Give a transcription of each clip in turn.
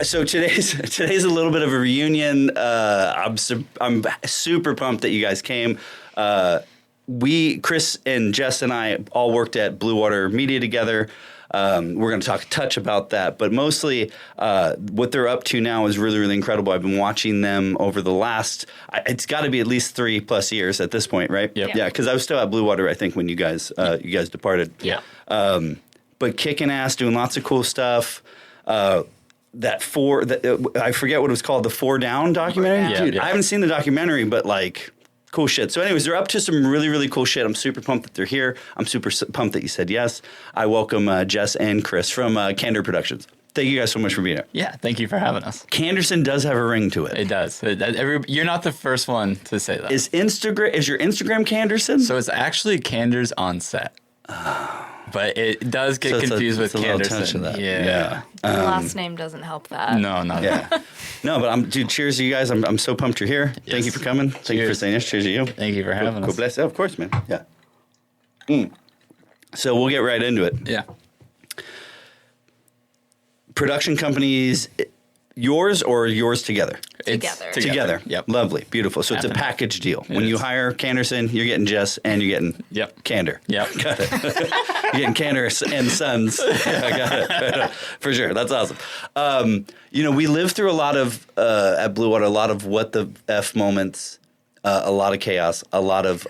So today's a little bit of a reunion. I'm super pumped that you guys came. Chris and Jess and I all worked at Bluewater Media together. We're going to touch about that, but mostly what they're up to now is really, really incredible. I've been watching them over the last, it's got to be at least 3+ years at this point, right? Yep. Yeah, because I was still at Bluewater, I think, when you guys departed. Yeah. But kicking ass, doing lots of cool stuff. I forget what it was called, the 4 Down documentary? Yeah. Dude, Yeah. I haven't seen the documentary, but like... Cool shit. So anyways, they're up to some really, really cool shit. I'm super pumped that they're here. I'm super pumped that you said yes. I welcome Jess and Chris from Cander Productions. Thank you guys so much for being here. Yeah, thank you for having us. Canderson does have a ring to it. It does. You're not the first one to say that. Is your Instagram Canderson? So it's actually Canders on set. But it does get confused with Canderson. Yeah. The last name doesn't help that. No, not yeah. No, but dude, cheers to you guys. I'm so pumped you're here. Yes. Thank you for coming. Thank you for saying yes. Cheers to you. Thank you for having us. God bless. Yeah, of course, man. Yeah. So we'll get right into it. Yeah. Production companies, yours or yours together? Together. Yep. Lovely. Beautiful. So it's a package deal. When you hire Canderson, you're getting Jess and you're getting Cander. Yep. Got it. You're getting Cander and Sons. Yeah, got it. For sure. That's awesome. We live through a lot of, at Bluewater, a lot of what the F moments, a lot of chaos, a lot of,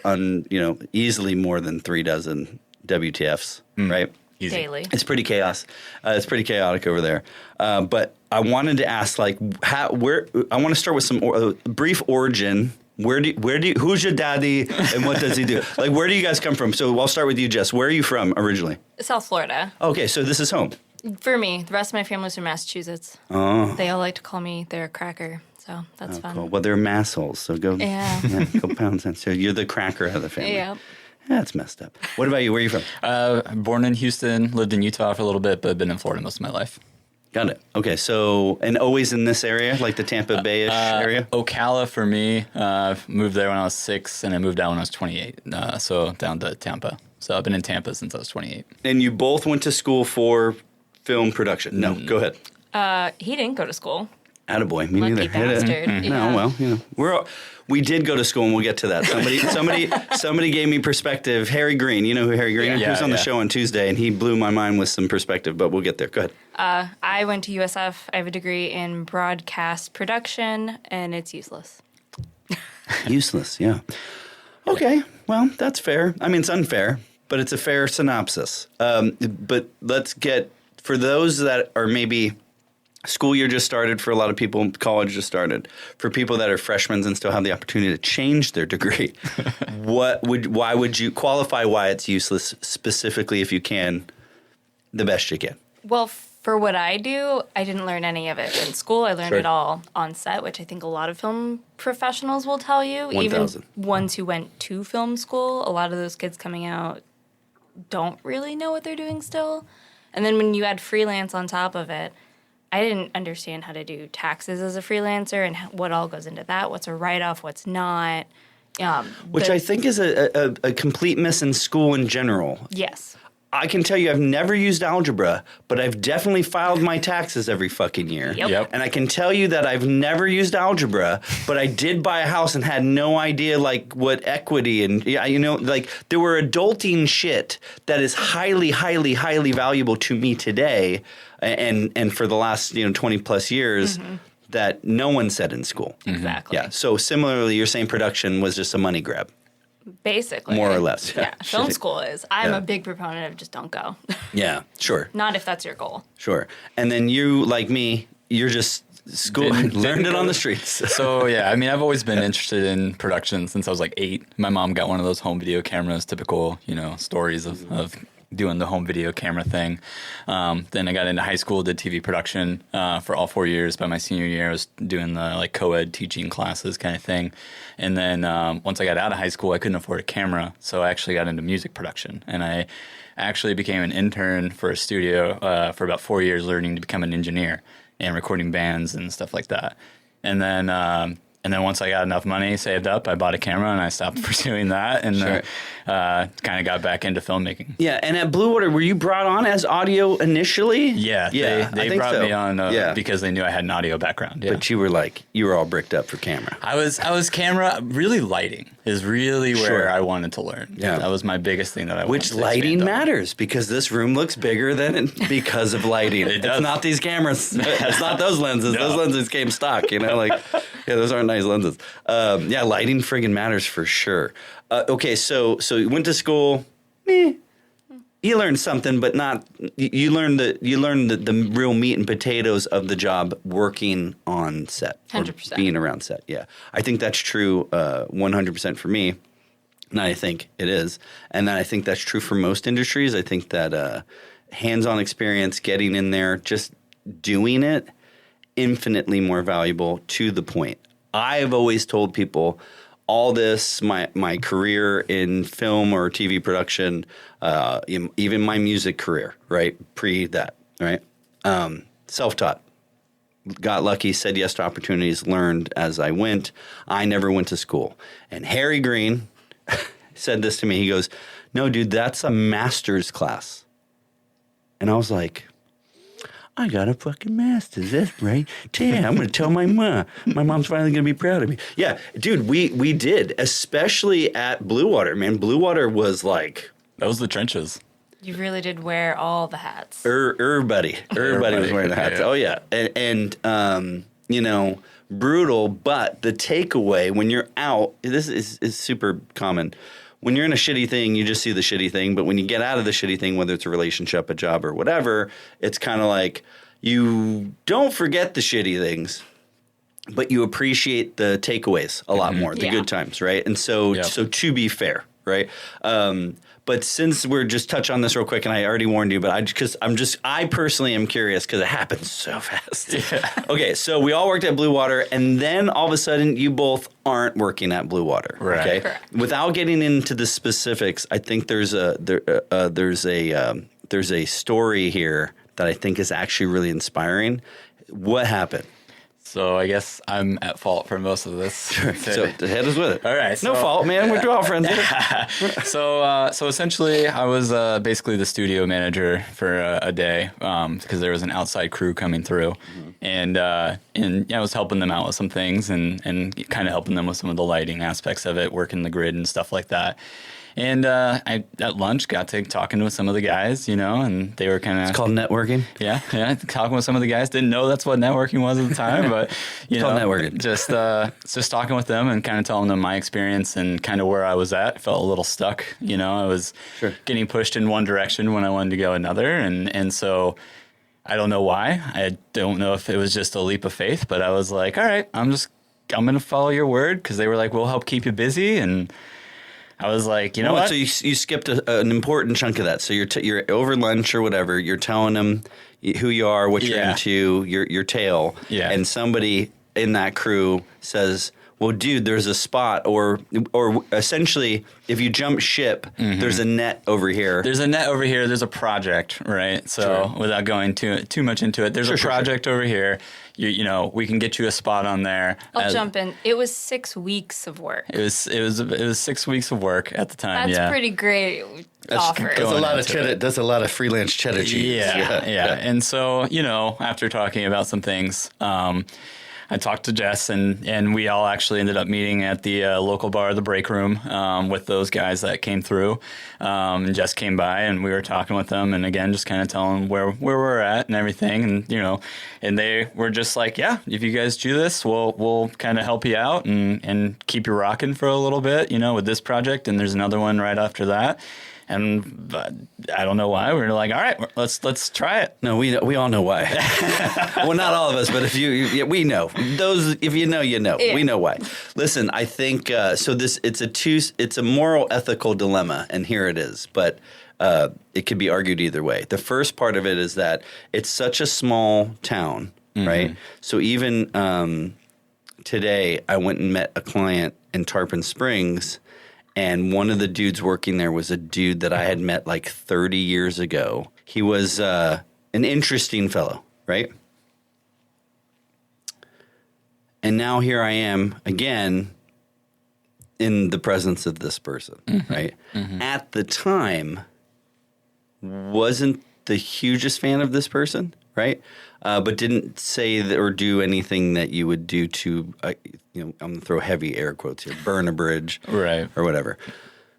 easily more than 3 dozen WTFs, right? Easy. Daily. It's pretty chaos. It's pretty chaotic over there. But I wanted to ask, I want to start with some brief origin. Who's your daddy and what does he do? Like, where do you guys come from? So I'll start with you, Jess. Where are you from originally? South Florida. Okay, so this is home. For me, the rest of my family's from Massachusetts. Oh. They all like to call me their cracker, so that's fun. Cool. Well, they're massholes, so go pound sand. So you're the cracker of the family. Yeah. That's messed up. What about you? Where are you from? Born in Houston, lived in Utah for a little bit, but been in Florida most of my life. Got it. Okay, so, and always in this area, like the Tampa Bay-ish area? Ocala for me. Moved there when I was 6, and I moved out when I was 28, so down to Tampa. So I've been in Tampa since I was 28. And you both went to school for film production? No, go ahead. He didn't go to school. Attaboy. Me Lucky neither. bastard. Yeah. No, well, we did go to school, and we'll get to that. Somebody gave me perspective. Harry Green, you know who Harry Green is? He was on the show on Tuesday, and he blew my mind with some perspective, but we'll get there. Go ahead. I went to USF. I have a degree in broadcast production, and it's useless. Useless, yeah. Okay, well, that's fair. I mean, it's unfair, but it's a fair synopsis. But let's get, for those that are maybe... School year just started for a lot of people. College just started. For people that are freshmen and still have the opportunity to change their degree, why would you qualify why it's useless specifically if you can, the best you can? Well, for what I do, I didn't learn any of it in school. I learned it all on set, which I think a lot of film professionals will tell you. 1,000. Even ones who went to film school, a lot of those kids coming out don't really know what they're doing still. And then when you add freelance on top of it, I didn't understand how to do taxes as a freelancer and what all goes into that, what's a write-off, what's not. Which I think is a complete miss in school in general. Yes. I can tell you I've never used algebra, but I've definitely filed my taxes every fucking year. Yep. And I can tell you that I've never used algebra, but I did buy a house and had no idea like what equity and there were adulting shit that is highly, highly, highly valuable to me today and for the last 20 plus years that no one said in school. Exactly. Yeah. So similarly, you're saying production was just a money grab. Basically. More or less. Yeah. Film school is. I'm a big proponent of just don't go. Yeah, sure. Not if that's your goal. Sure. And then you, like me, you're just learned it on the streets. So, yeah, I mean, I've always been interested in production since I was like 8. My mom got one of those home video cameras, typical, stories of doing the home video camera thing. Then I got into high school, did TV production for all 4 years. By my senior year, I was doing the co-ed teaching classes kind of thing. And then once I got out of high school, I couldn't afford a camera, so I actually got into music production. And I actually became an intern for a studio for about 4 years, learning to become an engineer and recording bands and stuff like that. And then And then once I got enough money saved up, I bought a camera and I stopped pursuing that and kind of got back into filmmaking. Yeah, and at Bluewater, were you brought on as audio initially? Yeah, they brought me on because they knew I had an audio background. Yeah. But you were all bricked up for camera. I was camera, really lighting is really where I wanted to learn. Yeah. That was my biggest thing that I wanted to lighting matters because this room looks bigger than because of lighting. It's not these cameras. It's not those lenses. No. Those lenses came stock, those aren't nice lenses. Lighting friggin' matters for sure. Okay, so you went to school. You learned something, but not. You learned the real meat and potatoes of the job working on set, 100%, being around set. Yeah, I think that's true 100% for me. And I think it is, and I think that's true for most industries. I think that hands-on experience, getting in there, just doing it, infinitely more valuable to the point. I've always told people all this, my career in film or TV production, even my music career, right? Pre that, right? Self-taught. Got lucky, said yes to opportunities, learned as I went. I never went to school. And Harry Green said this to me. He goes, "No, dude, that's a master's class." And I was like, I got a fucking master's. That's right. Damn, I'm going to tell my mom. My mom's finally going to be proud of me. Yeah, dude, we did, especially at Bluewater, man. Bluewater was like... That was the trenches. You really did wear all the hats. Everybody was wearing the hats. Yeah. Oh, yeah. And brutal, but the takeaway when you're out, this is super common. When you're in a shitty thing, you just see the shitty thing. But when you get out of the shitty thing, whether it's a relationship, a job, or whatever, it's kind of like you don't forget the shitty things, but you appreciate the takeaways a lot more, the good times, right? And so to be fair, right? But since we're just touch on this real quick, and I already warned you, but I personally am curious because it happens so fast. Yeah. Okay, so we all worked at Bluewater, and then all of a sudden you both aren't working at Bluewater. Right. Okay. Correct. Without getting into the specifics, I think there's a story here that I think is actually really inspiring. What happened? So I guess I'm at fault for most of this. Sure. So hit us with it. All right. No fault, man. We're all friends. So essentially, I was basically the studio manager for a day because there was an outside crew coming through, and I was helping them out with some things and kind of helping them with some of the lighting aspects of it, working the grid and stuff like that. And I at lunch got to talking with some of the guys, and they were kind of... It's called networking? Yeah, talking with some of the guys. Didn't know that's what networking was at the time, but, it's called networking. Just talking with them and kind of telling them my experience and kind of where I was at. I felt a little stuck, I was getting pushed in one direction when I wanted to go another. And so I don't know why. I don't know if it was just a leap of faith, but I was like, all right, I'm going to follow your word because they were like, we'll help keep you busy. And I was like, you know what? So you skipped an important chunk of that. So you're over lunch or whatever. You're telling them who you are, what you're into, your tale. Yeah. And somebody in that crew says, well, dude, there's a spot, or essentially, if you jump ship, there's a net over here. There's a net over here. There's a project, right? So without going too much into it, there's a project over here. We can get you a spot on there. I'll jump in. It was 6 weeks of work. It was 6 weeks of work at the time. That's pretty great. Offer. That's a lot of freelance cheddar cheese. Yeah. And so after talking about some things, I talked to Jess, and we all actually ended up meeting at the local bar, the Break Room, with those guys that came through. And Jess came by, and we were talking with them, and again, just kind of telling them where we're at and everything. And and they were just like, yeah, if you guys do this, we'll kind of help you out and keep you rocking for a little bit, with this project. And there's another one right after that. And I don't know why. We were like, all right, let's try it. No, we all know why. Well, not all of us, but we know. Those, if you know, you know. Yeah. We know why. Listen, I think so. It's a moral, ethical dilemma, and here it is. But it could be argued either way. The first part of it is that it's such a small town, right? So even today, I went and met a client in Tarpon Springs. And one of the dudes working there was a dude that I had met like 30 years ago. He was an interesting fellow, right? And now here I am again in the presence of this person, right? At the time, wasn't the hugest fan of this person, right? But didn't say that or do anything that you would do to, I'm going to throw heavy air quotes here, burn a bridge, Right. or whatever.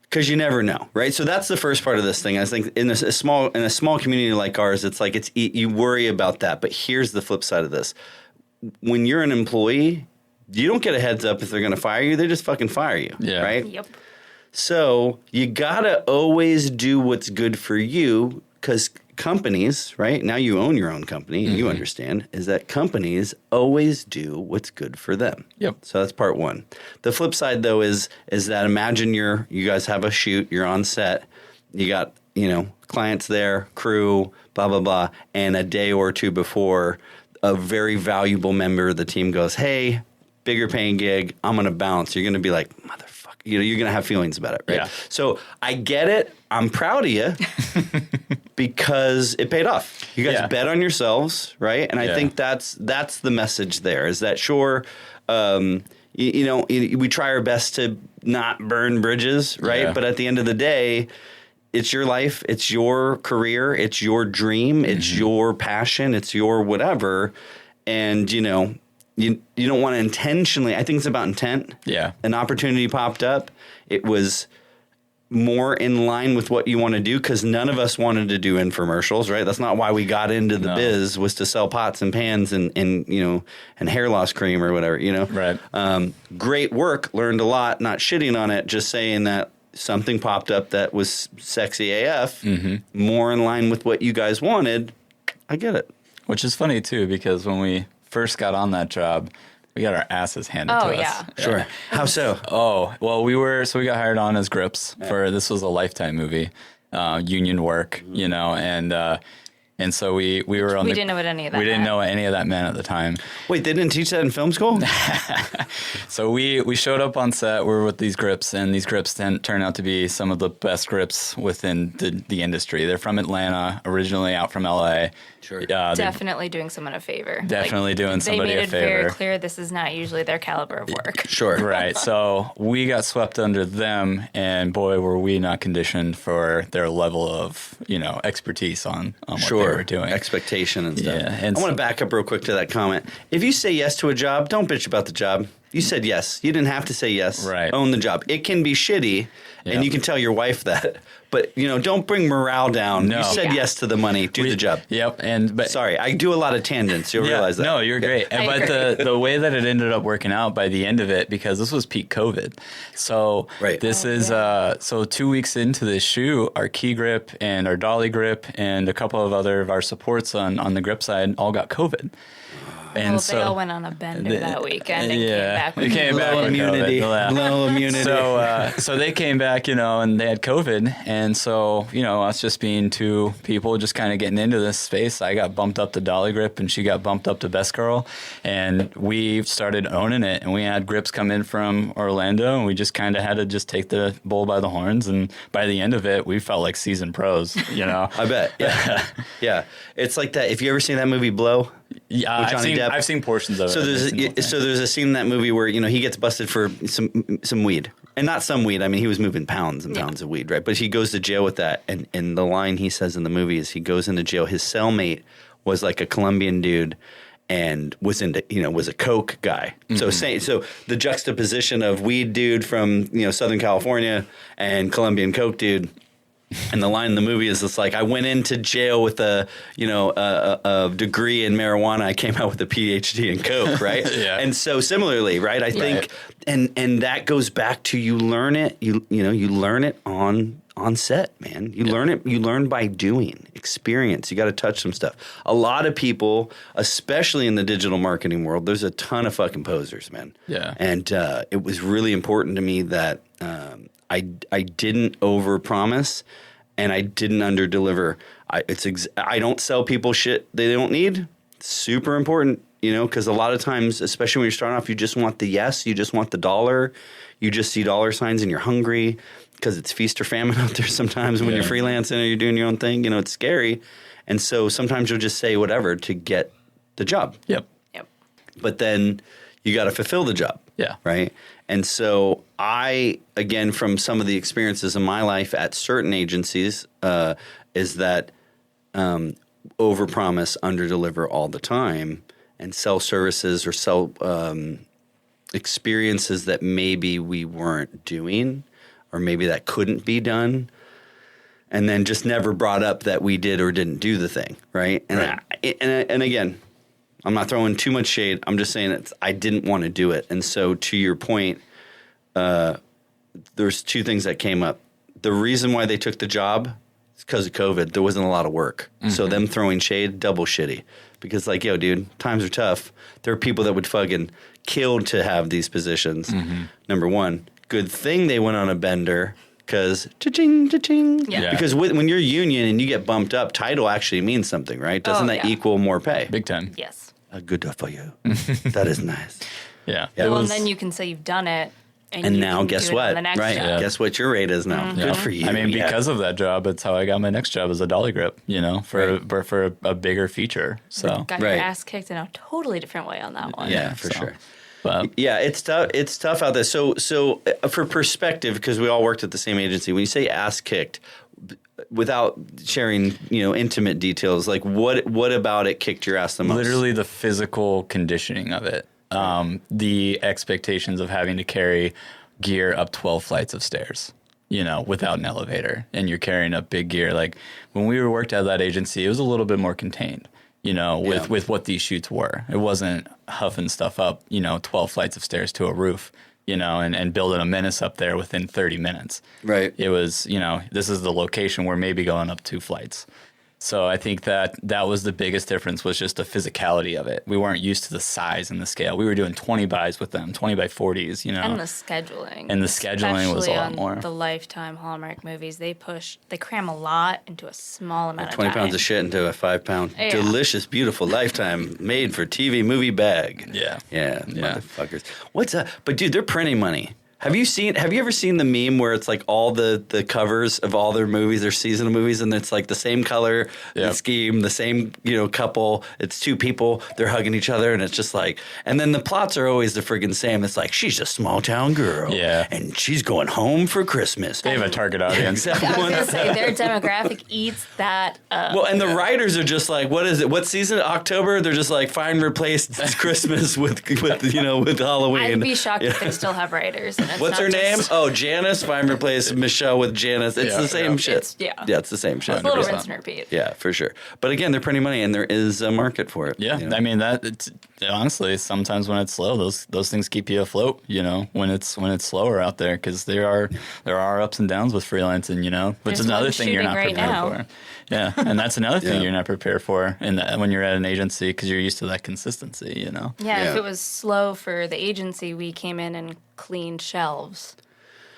Because you never know, right? So that's the first part of this thing. I think in a small community like ours, it's like you worry about that. But here's the flip side of this: when you're an employee, you don't get a heads up if they're going to fire you. They just fucking fire you, right? Yep. So you gotta always do what's good for you, because companies, right? Now you own your own company, and you understand is that companies always do what's good for them. Yep. So that's part one. The flip side, though, is that imagine you guys have a shoot, you're on set, you got clients there, crew, blah blah blah, and a day or two before, a very valuable member of the team goes, "Hey, bigger paying gig, I'm gonna bounce." You're gonna be like, "Motherfucker." You're going to have feelings about it, right? Yeah. So I get it. I'm proud of you because it paid off. You guys bet on yourselves, right? And I think that's the message there is that, sure, we try our best to not burn bridges, right? Yeah. But at the end of the day, it's your life, it's your career, it's your dream, it's your passion, it's your whatever. And, you don't want to intentionally. I think it's about intent. Yeah. An opportunity popped up. It was more in line with what you want to do, because none of us wanted to do infomercials, right? That's not why we got into the biz, was to sell pots and pans and hair loss cream or whatever, Right. Great work. Learned a lot. Not shitting on it. Just saying that something popped up that was sexy AF. More in line with what you guys wanted. I get it. Which is funny too, because when we first got on that job, we got our asses handed to us. Yeah. Sure. How so? Oh, well, we got hired on as grips this was a Lifetime movie, union work, and so we were on We didn't know what any of that We didn't meant. know what any of that meant at the time. Wait, they didn't teach that in film school? So we showed up on set, we were with these grips, and these grips turn out to be some of the best grips within the industry. They're from Atlanta, originally out from LA. Sure. Definitely doing someone a favor. Definitely doing somebody a favor. They made it very clear this is not usually their caliber of work. Sure. Right. So we got swept under them, and boy, were we not conditioned for their level of, expertise on what they were doing. Expectation and stuff. Yeah, and I want to back up real quick to that comment. If you say yes to a job, don't bitch about the job. You said yes. You didn't have to say yes. Right. Own the job. It can be shitty, and you can tell your wife that. But, don't bring morale down. No. You said yes to the money. Do the job. Yep. But Sorry, I do a lot of tangents. You'll realize that. No, you're great. I But agree. the way that it ended up working out by the end of it, because this was peak COVID. So this is so 2 weeks into this shoot, our key grip and our dolly grip and a couple of other of our supports on the grip side all got COVID. And They all went on a bender that weekend and they came back Low with immunity. COVID. Low immunity. So they came back, and they had COVID. And so, us just being two people just kind of getting into this space, I got bumped up to dolly grip and she got bumped up to best girl. And we started owning it. And we had grips come in from Orlando, and we just kind of had to just take the bull by the horns. And by the end of it, we felt like seasoned pros, I bet. Yeah. Yeah. It's like that. If you ever seen that movie Blow? Yeah, With Johnny Depp? I've seen portions of So it. there's a scene in that movie where he gets busted for some weed, and not some weed. I mean, he was moving pounds and pounds of weed, right? But he goes to jail with that, and the line he says in the movie is he goes into jail. His cellmate was like a Colombian dude, and was into was a coke guy. So the juxtaposition of weed dude from Southern California and Colombian coke dude. And the line in the movie is it's like, I went into jail with a degree in marijuana. I came out with a PhD in coke, right? Yeah. And so similarly, right? I think, and that goes back to you learn it. You learn it on set, man. You learn it. You learn by doing experience. You got to touch some stuff. A lot of people, especially in the digital marketing world, there's a ton of fucking posers, man. Yeah. And it was really important to me that I didn't overpromise and I didn't underdeliver. I don't sell people shit they don't need. Super important, because a lot of times, especially when you're starting off, you just want the yes, you just want the dollar, you just see dollar signs and you're hungry because it's feast or famine out there sometimes when you're freelancing or you're doing your own thing. It's scary. And so sometimes you'll just say whatever to get the job. Yep. Yep. But then you got to fulfill the job. Yeah. Right. And so I, again, from some of the experiences in my life at certain agencies, is that overpromise, underdeliver all the time, and sell services or sell experiences that maybe we weren't doing, or maybe that couldn't be done, and then just never brought up that we did or didn't do the thing, right? And and again, I'm not throwing too much shade. I'm just saying I didn't want to do it. And so to your point, there's two things that came up. The reason why they took the job is because of COVID. There wasn't a lot of work. Mm-hmm. So them throwing shade, double shitty. Because like, yo, dude, times are tough. There are people that would fucking kill to have these positions. Mm-hmm. Number one, good thing they went on a bender. Because cha-ching, cha-ching. Yeah. Because when you're union and you get bumped up, title actually means something, right? Doesn't that equal more pay? Big time. Yes. Good for you. That is nice. Yeah. Well, and then you can say you've done it. And now guess what? Right. Yeah. Guess what your rate is now. Mm-hmm. Good for you. I mean, because of that job, it's how I got my next job as a dolly grip, for a bigger feature. So got your ass kicked in a totally different way on that one. Yeah, for sure. But yeah, it's tough. It's tough out there. So for perspective, because we all worked at the same agency, when you say ass kicked, without sharing, intimate details, like what about it kicked your ass the most? Literally the physical conditioning of it. The expectations of having to carry gear up 12 flights of stairs, without an elevator, and you're carrying up big gear. Like when we worked at that agency, it was a little bit more contained, with what these shoots were. It wasn't huffing stuff up, 12 flights of stairs to a roof, and building a menace up there within 30 minutes. Right. It was, this is the location we're maybe going up 2 flights. So I think that was the biggest difference, was just the physicality of it. We weren't used to the size and the scale. We were doing 20 bys with them, 20 by 40s, And the scheduling. And the scheduling was a lot more. The Lifetime Hallmark movies, they cram a lot into a small amount of 20 time. 20 pounds of shit into a 5-pound, delicious, beautiful Lifetime made for TV movie bag. Yeah. Yeah, motherfuckers. What's up? But dude, they're printing money. Have you ever seen the meme where it's like all the covers of all their movies, their seasonal movies, and it's like the same color, the scheme, the same, couple, it's two people, they're hugging each other, and it's just like, and then the plots are always the friggin' same. It's like, she's a small town girl. Yeah. And she's going home for Christmas. They have a target audience. I was going to say, their demographic eats that up. Well, and the writers are just like, what is it? What season? October? They're just like, find replace Christmas with Halloween. I'd be shocked if they still have writers. What's her name? Oh, Janice. Find replace Michelle with Janice. It's the same shit. It's the same shit. It's a little rinse and repeat. Yeah, for sure. But again, they're printing money, and there is a market for it. Yeah, I mean honestly, sometimes when it's slow, those things keep you afloat. When it's slower out there, because there are ups and downs with freelancing. Which is another thing you're not prepared for. Yeah, and that's another thing you're not prepared for when you're at an agency, because you're used to that consistency. Yeah, if it was slow for the agency, we came in and cleaned shelves.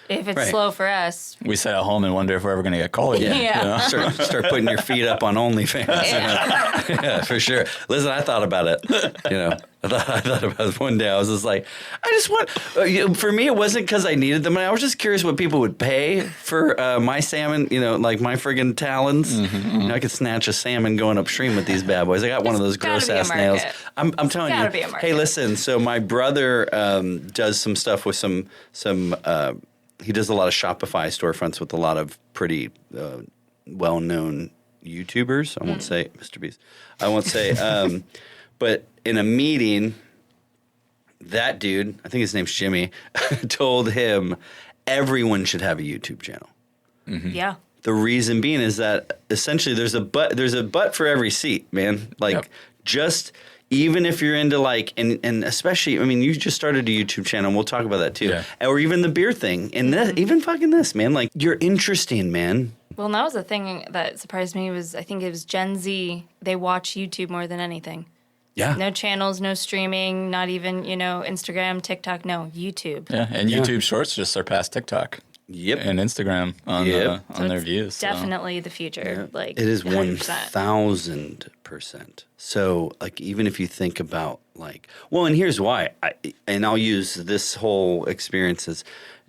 If it's slow for us, we sat at home and wonder if we're ever going to get called. Start putting your feet up on OnlyFans. Yeah, for sure. Listen, I thought about it. I thought about it one day. I was just like, I just want. For me, it wasn't because I needed the money. I was just curious what people would pay for my salmon. Like my friggin' talons. Mm-hmm. I could snatch a salmon going upstream with these bad boys. I got one of those gross ass nails. I'm telling you. Hey, listen. So my brother does some stuff with some. He does a lot of Shopify storefronts with a lot of pretty well-known YouTubers. I won't say Mr. Beast. I won't say. But in a meeting, that dude, I think his name's Jimmy, told him everyone should have a YouTube channel. Mm-hmm. Yeah. The reason being is that essentially there's a butt for every seat, man. Just even if you're into and especially, I mean, you just started a YouTube channel, and we'll talk about that too. Yeah. Or even the beer thing. And even fucking this, man. You're interesting, man. Well, and that was the thing that surprised me was, I think it was Gen Z. They watch YouTube more than anything. Yeah. No channels, no streaming, not even, Instagram, TikTok, no, YouTube. Yeah, and YouTube Shorts just surpassed TikTok. Yep. And Instagram on their views. Definitely the future. Yeah. It is 1,000%. So, even if you think about, and here's why, and I'll use this whole experience as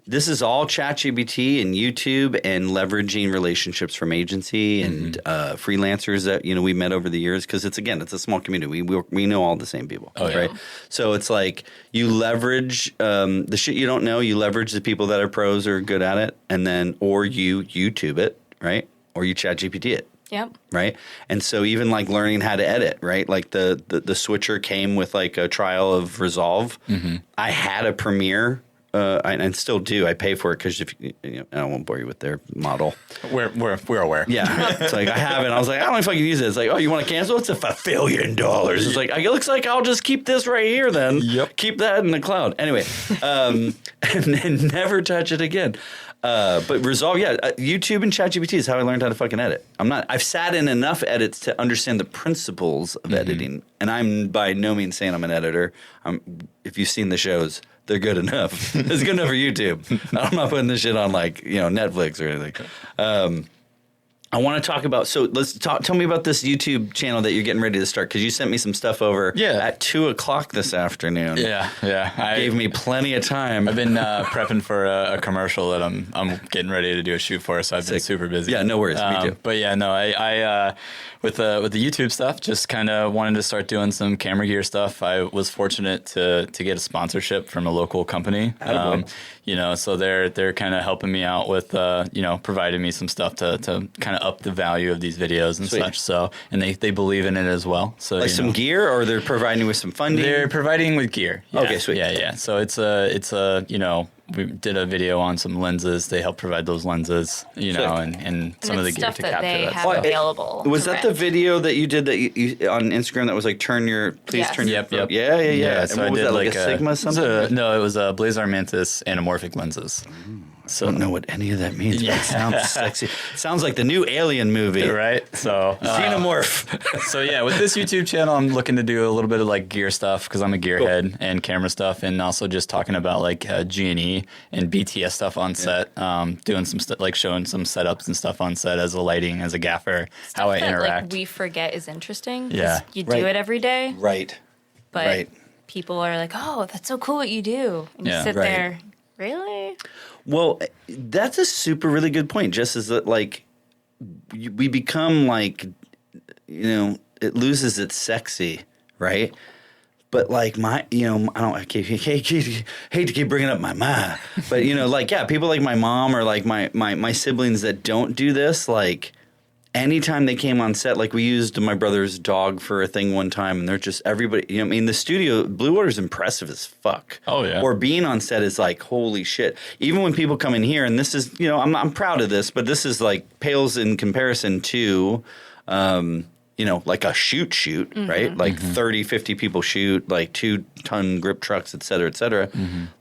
This is all ChatGPT and YouTube and leveraging relationships from agency and freelancers that we met over the years, because it's a small community. We know all the same people, right? So it's like you leverage the shit you don't know. You leverage the people that are pros or good at it, and then or you YouTube it, right? Or you ChatGPT it. Yep. Right. And so even like learning how to edit, right? Like the switcher came with like a trial of Resolve. I had a Premiere. And still do. I pay for it because I won't bore you with their model. We're aware. Yeah, it's like I have it. I was like, I don't know if I can use it. It's like, oh, you want to cancel? It's $1 billion. It's like it looks like I'll just keep this right here then. Yep. Keep that in the cloud. Anyway, and then never touch it again. But Resolve, YouTube and ChatGPT is how I learned how to fucking edit. I've sat in enough edits to understand the principles of editing, and I'm by no means saying I'm an editor. If you've seen the shows, they're good enough. It's good enough for YouTube. I'm not putting this shit on like Netflix or anything. I want to talk about. So tell me about this YouTube channel that you're getting ready to start, because you sent me some stuff over at 2:00 this afternoon. Yeah. Gave me plenty of time. I've been prepping for a commercial that I'm getting ready to do a shoot for, so I've been super busy. Yeah, no worries. Me too. But yeah, no, I with the YouTube stuff, just kind of wanted to start doing some camera gear stuff. I was fortunate to get a sponsorship from a local company. So they're kind of helping me out with providing me some stuff to kind of up the value of these videos and such. So, and they believe in it as well. So like some gear, or they're providing with some funding. They're providing with gear. Yeah. Okay, sweet. Yeah. So it's we did a video on some lenses. They help provide those lenses, and some of the gear stuff to that capture they that have stuff. available. Was that the video that you did that you on Instagram that was like turn your Yep. Yeah. So and what was I did that, like a Sigma something? No, it was a Blazar Mantis anamorphic lenses. So I don't know what any of that means. But it sounds sexy. It sounds like the new Alien movie, right? So Xenomorph. So yeah, with this YouTube channel, I'm looking to do a little bit of like gear stuff, because I'm a gearhead, and camera stuff, and also just talking about like G&E and BTS stuff on set, doing some like showing some setups and stuff on set as a lighting, as a gaffer, how I interact. Like, we forget is interesting. Yeah. You do it every day. Right. But people are like, oh, that's so cool what you do. And you sit there, really? Well, that's a really good point, Jess, is that like we become like, it loses its sexy, right? But like I hate to keep bringing up my mom, but people like my mom or like my siblings that don't do this, like anytime they came on set, like we used my brother's dog for a thing one time, and they're just everybody. The studio Bluewater's impressive as fuck. Oh yeah. Or being on set is like holy shit. Even when people come in here, and this is I'm proud of this, but this is like pales in comparison to. Like a shoot, right? Like 30, 50 people shoot, like 2-ton grip trucks, et cetera, et cetera.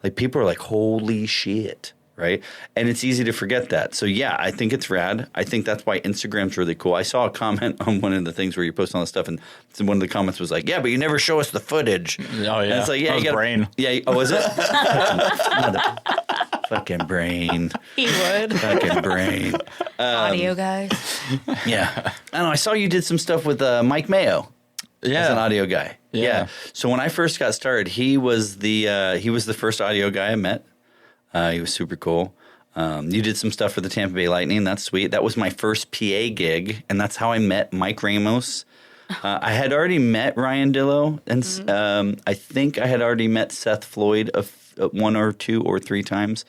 Like people are like, holy shit, right? And it's easy to forget that. So yeah, I think it's rad. I think that's why Instagram's really cool. I saw a comment on one of the things where you post all this stuff, and one of the comments was like, yeah, but you never show us the footage. Oh yeah. And it's like, yeah, you got brain. Yeah. Oh, was it? Fucking brain. He would. Fucking brain. Audio guys. Yeah. I don't know. I saw you did some stuff with Mike Mayo. Yeah. As an audio guy. Yeah. So when I first got started, he was the first audio guy I met. He was super cool. You did some stuff for the Tampa Bay Lightning. That's sweet. That was my first PA gig, and that's how I met Mike Ramos. I had already met Ryan Dillo, and I think I had already met Seth Floyd one or two or three times.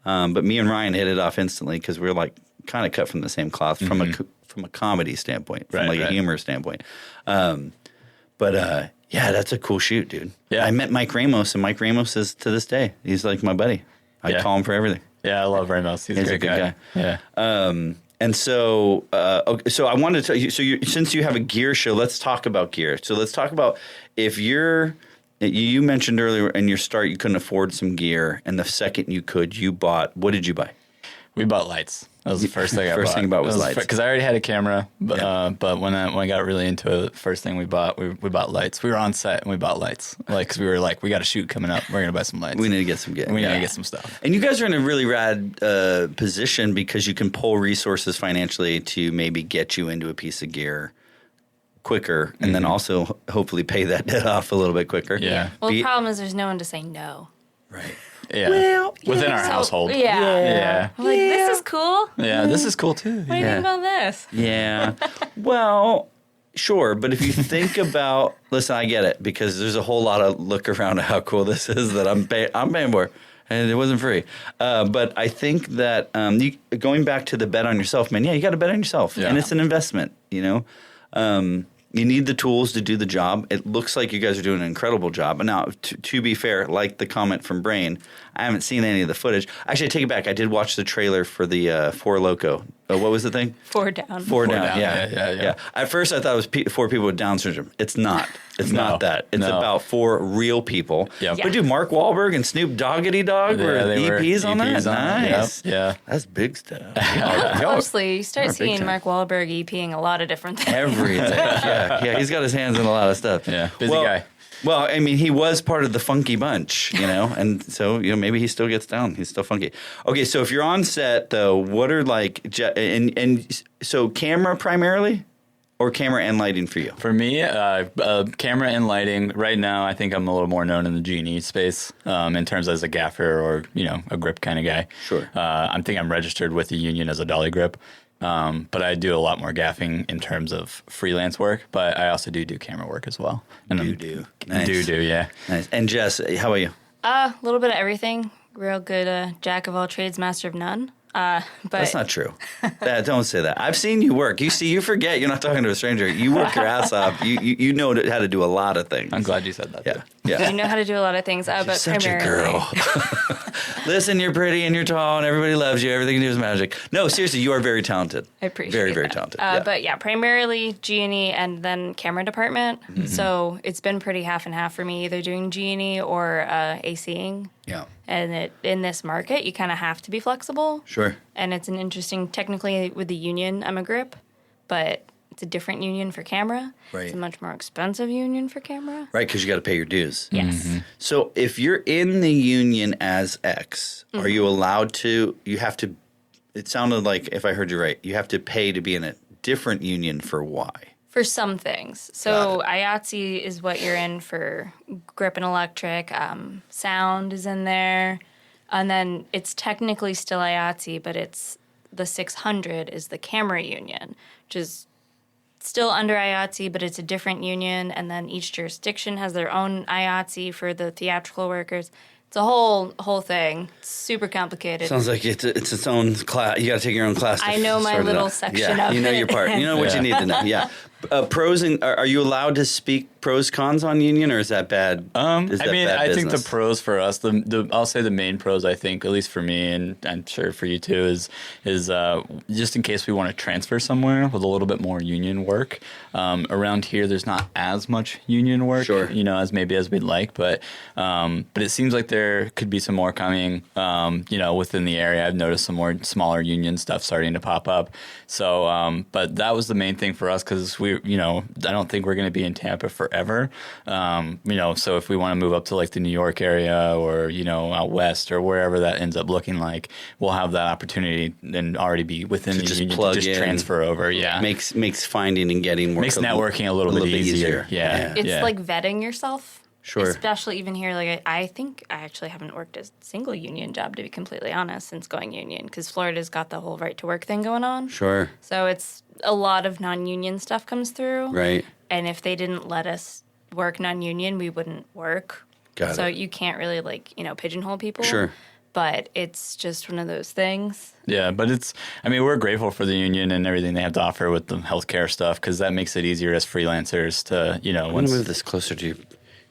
But me and Ryan hit it off instantly because we were like kind of cut from the same cloth from a comedy standpoint, from a humor standpoint. But that's a cool shoot, dude. Yeah. I met Mike Ramos, and Mike Ramos is to this day, he's like my buddy. I call him for everything. Yeah, I love Ramos. He's a great good guy. Yeah. And so, so I wanted to tell you. So, since you have a gear show, let's talk about gear. So, let's talk about if you mentioned earlier in your start you couldn't afford some gear, and the second you could, you bought. What did you buy? We bought lights. That was the first thing I bought. First thing about was lights. Because I already had a camera, but when I got really into it, the first thing we bought lights. We were on set and we bought lights. Because we were like, we got a shoot coming up. We're going to buy some lights. We need to get some gear. We need to get some stuff. And you guys are in a really rad position because you can pull resources financially to maybe get you into a piece of gear quicker, and then also hopefully pay that debt off a little bit quicker. Yeah. Well, the problem is there's no one to say no. Right. Yeah. Well, Within our household. Yeah. I'm like, this is cool. Yeah, this is cool too. What do you think about this? Yeah. Well, sure. But if you think about, listen, I get it because there's a whole lot of look around at how cool this is that I'm paying for. And it wasn't free. But I think that going back to the bet on yourself, man, you got to bet on yourself. Yeah. And it's an investment, you know. You need the tools to do the job. It looks like you guys are doing an incredible job. And now, to be fair, like the comment from Brain, I haven't seen any of the footage. Actually, I take it back. I did watch the trailer for the Four Loko. What was the thing? 4 down. Four down. Down. Yeah. At first, I thought it was 4 people with Down syndrome. It's not. It's not that. It's about 4 real people. Yep. But dude, Mark Wahlberg and Snoop Doggity Dog were EPs on that? Nice. Yep. Yeah. That's big stuff. Mostly, you start big seeing time. Mark Wahlberg EPing a lot of different things. Everything. Yeah, he's got his hands in a lot of stuff. Yeah, busy guy. Well, I mean, he was part of the funky bunch, you know, and so, you know, maybe he still gets down. He's still funky. Okay, so if you're on set, though, what are like, and so camera primarily or camera and lighting for you? For me, camera and lighting. Right now, I think I'm a little more known in the G&E space in terms as a gaffer or, you know, a grip kind of guy. Sure. I think I'm registered with the union as a dolly grip. But I do a lot more gaffing in terms of freelance work, but I also do camera work as well. And Nice. Yeah. Nice. And Jess, how about you? A little bit of everything. Real good jack of all trades, master of none. But That's not true. Don't say that. I've seen you work. You forget you're not talking to a stranger. You work your ass off. You know how to do a lot of things. I'm glad you said that. Yeah. you Yeah. know how to do a lot of things. But Such a primarily, girl. Listen, you're pretty and you're tall and everybody loves you. Everything you do is magic. No, seriously, you are very talented. I appreciate Very, very that. talented. But yeah, primarily G&E and then camera department. Mm-hmm. So it's been pretty half and half for me, either doing G&E or ACing. Yeah. And in this market, you kind of have to be flexible. Sure. And it's an interesting, technically with the union, I'm a grip, but it's a different union for camera. Right. It's a much more expensive union for camera. Right, because you got to pay your dues. Yes. So if you're in the union as X, are you allowed to, you have to, it sounded like, if I heard you right, you have to pay to be in a different union for Y. For some things. So IATSE is what you're in for grip and electric. Sound is in there. And then it's technically still IATSE, but it's the 600 is the camera union, which is still under IATSE, but it's a different union. And then each jurisdiction has their own IATSE for the theatrical workers. It's a whole thing. It's super complicated. Sounds like it's its own class. You got to take your own class. I know my sort it little out. section yeah, of you know it. your part. You know what you need to know. Yeah. Pros and are you allowed to speak pros cons on union, or is that bad? I think the business? pros for us, I'll say the main pros, I think, at least for me, and I'm sure for you too, is just in case we want to transfer somewhere with a little bit more union work. Around here, there's not as much union work, Sure. you know, as we'd like, but it seems like there could be some more coming, you know, within the area. I've noticed some more smaller union stuff starting to pop up. So, but that was the main thing for us because you know, I don't think we're going to be in Tampa forever. You know, so if we want to move up to like the New York area or, you know, out west or wherever that ends up looking like, we'll have that opportunity and already be within the union to just transfer over. Yeah. Makes finding and getting work Makes networking a little bit easier. Yeah. It's like vetting yourself. Sure. Especially even here, like I think I actually haven't worked a single union job, to be completely honest, since going union, because Florida's got the whole right to work thing going on. Sure. So it's a lot of non-union stuff comes through. Right. And if they didn't let us work non-union, we wouldn't work. Got so it. you can't really pigeonhole people. Sure. But it's just one of those things. Yeah, but we're grateful for the union and everything they have to offer with the healthcare stuff because that makes it easier as freelancers to, you know. I'm going to move this closer to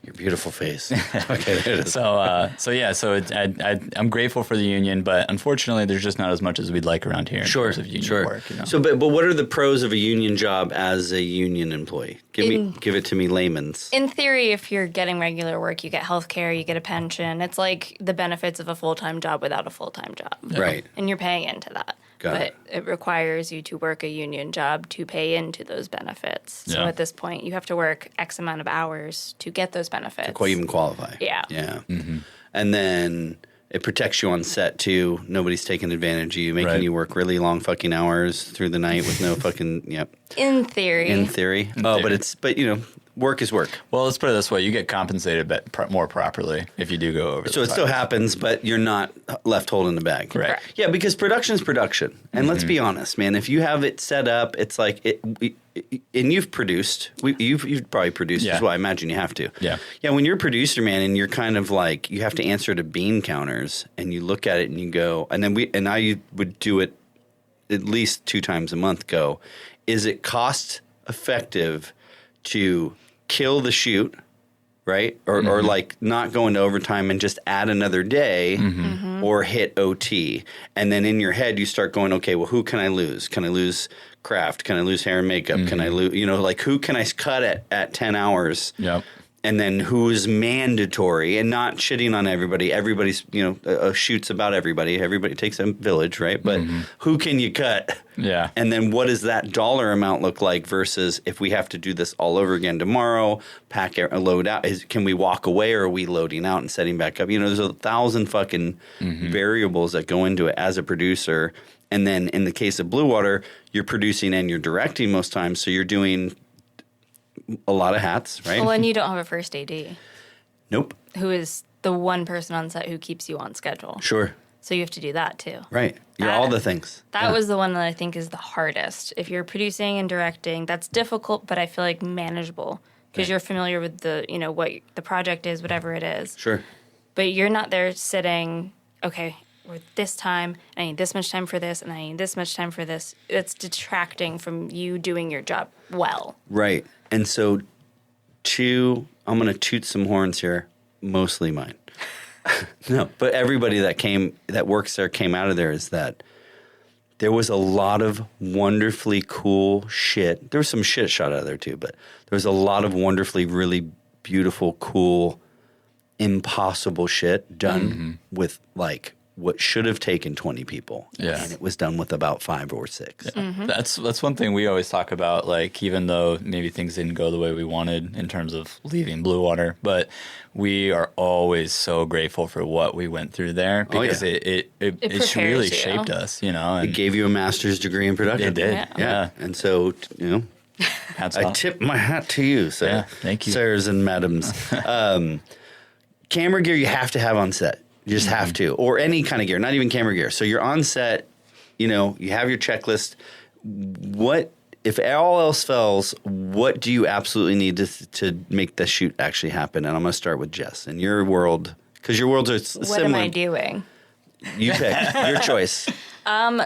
your beautiful face. Okay, there it is. I'm grateful for the union, but unfortunately, there's just not as much as we'd like around here in terms of union work. You know? So, but what are the pros of a union job as a union employee? Give it to me, layman's. In theory, if you're getting regular work, you get health care, you get a pension. It's like the benefits of a full-time job without a full-time job. Right. And you're paying into that. But it requires you to work a union job to pay into those benefits. So at this point, you have to work X amount of hours to get those benefits. To even qualify. Yeah. Yeah. Mm-hmm. And then it protects you on set, too. Nobody's taking advantage of you, making you work really long fucking hours through the night with no fucking, In theory. In theory. But work is work. Well, let's put it this way: you get compensated more properly if you do go over. So it still happens, but you're not left holding the bag. Right. Yeah, because production is production. And let's be honest, man. If you have it set up, it's like and you've produced. You've probably produced as well. I imagine you have to. Yeah. Yeah. When you're a producer, man, and you're kind of like you have to answer to bean counters, and you look at it and you go, and I would do it at least 2 times a month. Go, is it cost effective to kill the shoot, right? Or like not go into overtime and just add another day or hit OT. And then in your head, you start going, okay, well, who can I lose? Can I lose craft? Can I lose hair and makeup? Can I lose, like who can I cut at 10 hours? Yep. And then who's mandatory, and not shitting on everybody. Everybody's, a shoot's about everybody. Everybody takes a village, right? But who can you cut? Yeah. And then what does that dollar amount look like versus if we have to do this all over again tomorrow, load out? Can we walk away, or are we loading out and setting back up? There's 1,000 fucking variables that go into it as a producer. And then in the case of Bluewater, you're producing and you're directing most times. So you're doing a lot of hats, right? Well, and you don't have a first AD. Nope. Who is the one person on set who keeps you on schedule. Sure. So you have to do that too. Right. You're all the things. That was the one that I think is the hardest. If you're producing and directing, that's difficult, but I feel like manageable because you're familiar with the, what the project is, whatever it is. Sure. But you're not there sitting, okay, we're this time, I need this much time for this, and I need this much time for this. It's detracting from you doing your job well. Right. And so, I'm going to toot some horns here, mostly mine. No, but everybody that works there came out of there is that there was a lot of wonderfully cool shit. There was some shit shot out of there too, but there was a lot of wonderfully, really beautiful, cool, impossible shit done with like what should have taken 20 people. Yeah. And it was done with about 5 or 6. Yeah. That's one thing we always talk about, like, even though maybe things didn't go the way we wanted in terms of leaving Bluewater, but we are always so grateful for what we went through there because it really shaped us, And it gave you a master's degree in production. It did. Yeah. And so, I tip my hat to you. So yeah, thank you. Sirs and madams. Camera gear you have to have on set. You just have to. Or any kind of gear, not even camera gear. So you're on set, you have your checklist. What, if all else fails, what do you absolutely need to make the shoot actually happen? And I'm going to start with Jess. In your world, because your worlds are similar. What am I doing? You pick. Your choice.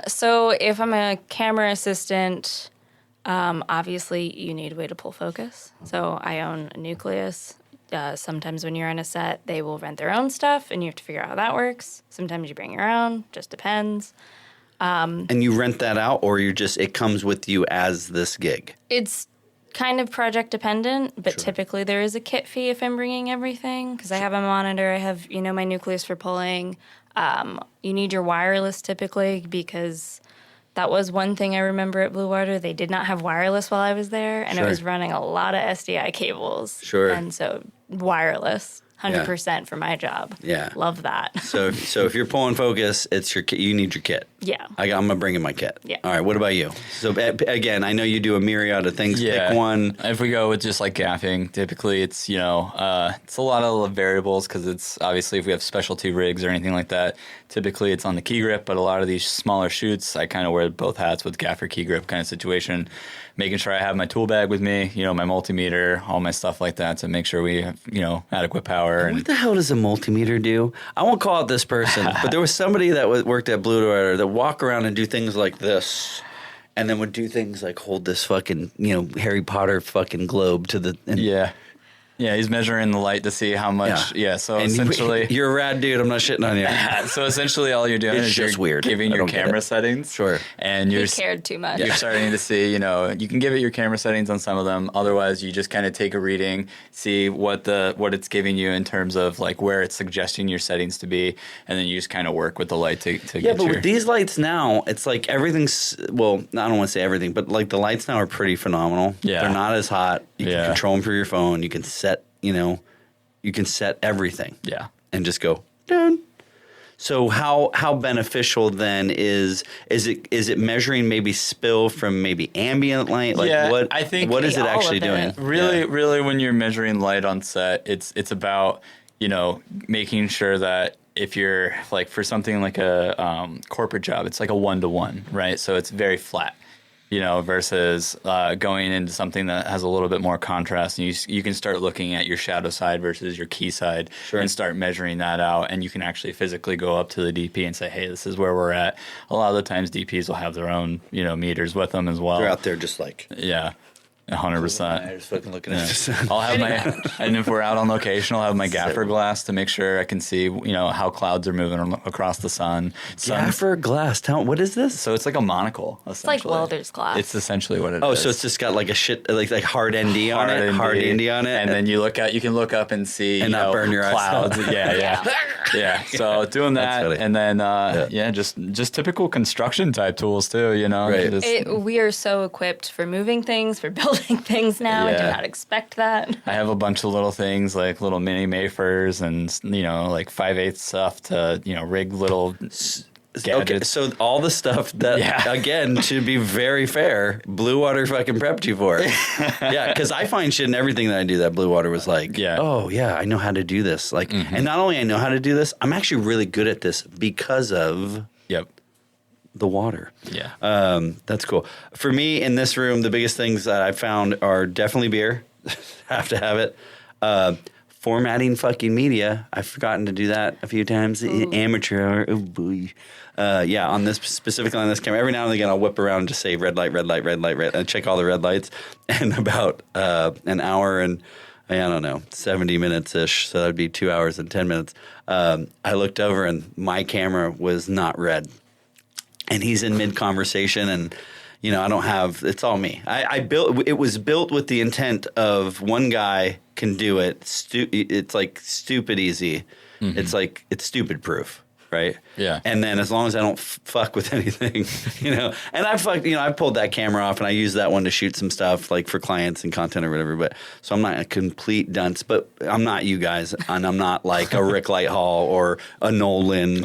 So if I'm a camera assistant, obviously you need a way to pull focus. So I own a Nucleus. Sometimes when you're on a set, they will rent their own stuff, and you have to figure out how that works. Sometimes you bring your own, just depends. And you rent that out, or it comes with you as this gig? It's kind of project dependent, but typically there is a kit fee if I'm bringing everything, because I have a monitor, I have, my Nucleus for pulling. You need your wireless typically, because that was one thing I remember at Bluewater. They did not have wireless while I was there, and it was running a lot of SDI cables. Sure. And so wireless, 100% for my job. Yeah. Love that. So if you're pulling focus, it's you need your kit. Yeah. I'm going to bring in my kit. Yeah. All right, what about you? So again, I know you do a myriad of things. Yeah. Pick one. If we go with just like gaffing, typically it's, it's a lot of variables because it's obviously if we have specialty rigs or anything like that, typically it's on the key grip, but a lot of these smaller shoots, I kind of wear both hats with gaffer key grip kind of situation, making sure I have my tool bag with me, my multimeter, all my stuff like that to make sure we have, adequate power. What the hell does a multimeter do? I won't call out this person, but there was somebody that worked at Bluewater that walk around and do things like this, and then would do things like hold this fucking, Harry Potter fucking globe to the... Yeah. Yeah, he's measuring the light to see how much. Yeah, so and essentially... You're a rad dude. I'm not shitting on you. So essentially all you're doing is just you're weird. giving your camera settings. Sure. And You cared too much. You're starting to see, you can give it your camera settings on some of them. Otherwise, you just kind of take a reading, see what it's giving you in terms of like where it's suggesting your settings to be, and then you just kind of work with the light to get Yeah, but with these lights now, it's like everything's... Well, I don't want to say everything, but like the lights now are pretty phenomenal. Yeah. They're not as hot. You can control them for your phone. You can set, you can set everything. Yeah. And just go, done. So how beneficial then is it measuring maybe spill from maybe ambient light? Like I think what is it all actually of it. doing? Really, when you're measuring light on set, it's about, making sure that if you're like for something like a corporate job, it's like a 1-to-1, right? So it's very flat, versus going into something that has a little bit more contrast. And you can start looking at your shadow side versus your key side and start measuring that out. And you can actually physically go up to the DP and say, hey, this is where we're at. A lot of the times DPs will have their own, meters with them as well. They're out there just like... Yeah. 100%. Just fucking looking at this. I'll have and if we're out on location, I'll have my gaffer glass to make sure I can see, how clouds are moving across the sun. Gaffer glass. What is this? So it's like a monocle. It's like welder's glass. It's essentially what it is. Oh, so it's just got like a shit, like hard ND on it. Hard ND on it. And then you can look up and see, and not burn your clouds. eyes. Yeah. So doing that, and then just typical construction type tools too. Right. We are so equipped for moving things, for building things now. I did not expect that. I have a bunch of little things like little mini Mayfers and like 5/8 stuff to rig little gadgets. Okay, so all the stuff that again, to be very fair, Bluewater fucking prepped you for. Because I find shit in everything that I do that Bluewater was like, oh yeah, I know how to do this. Like, and not only I know how to do this, I'm actually really good at this because of the water. That's cool. For me in this room, the biggest things that I've found are definitely beer. Have to have it. Formatting fucking media. I've forgotten to do that a few times. Amateur. Oh boy. On this specifically on this camera, every now and again I'll whip around and just say red light, and check all the red lights. And about an hour and I don't know, 70 minutes ish. So that'd be 2 hours and 10 minutes. I looked over and my camera was not red. And he's in mid conversation, and I don't have. It's all me. I built. It was built with the intent of one guy can do it. It's like stupid easy. It's like it's stupid proof, right? Yeah. And then as long as I don't fuck with anything, and I pulled that camera off and I used that one to shoot some stuff like for clients and content or whatever. But so I'm not a complete dunce, but I'm not you guys, and I'm not like a Rick Lighthall or a Nolan,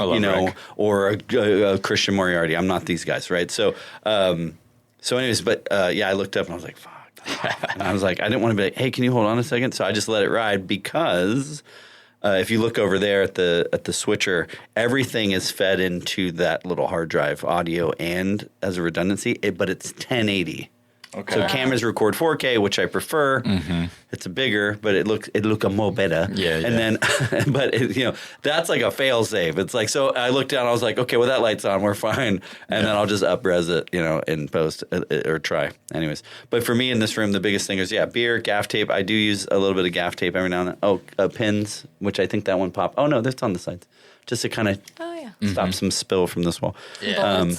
or a Christian Moriarty. I'm not these guys, right? So, anyways, but I looked up and I was like, fuck. And I was like, I didn't want to be like, hey, can you hold on a second? So I just let it ride because. If you look over there at the switcher, everything is fed into that little hard drive, audio and as a redundancy, but it's 1080. Okay. So cameras record 4K, which I prefer. It's bigger, but it look a mo better. Yeah. And then, but that's like a fail safe. It's like, so I looked down, I was like, okay, well that light's on, we're fine, and then I'll just up-res it, in post or try. Anyways, but for me in this room, the biggest thing is beer, gaff tape. I do use a little bit of gaff tape every now and then. Oh, pins, which I think that one popped. Oh no, that's on the sides, just to kind of stop some spill from this wall. Yeah.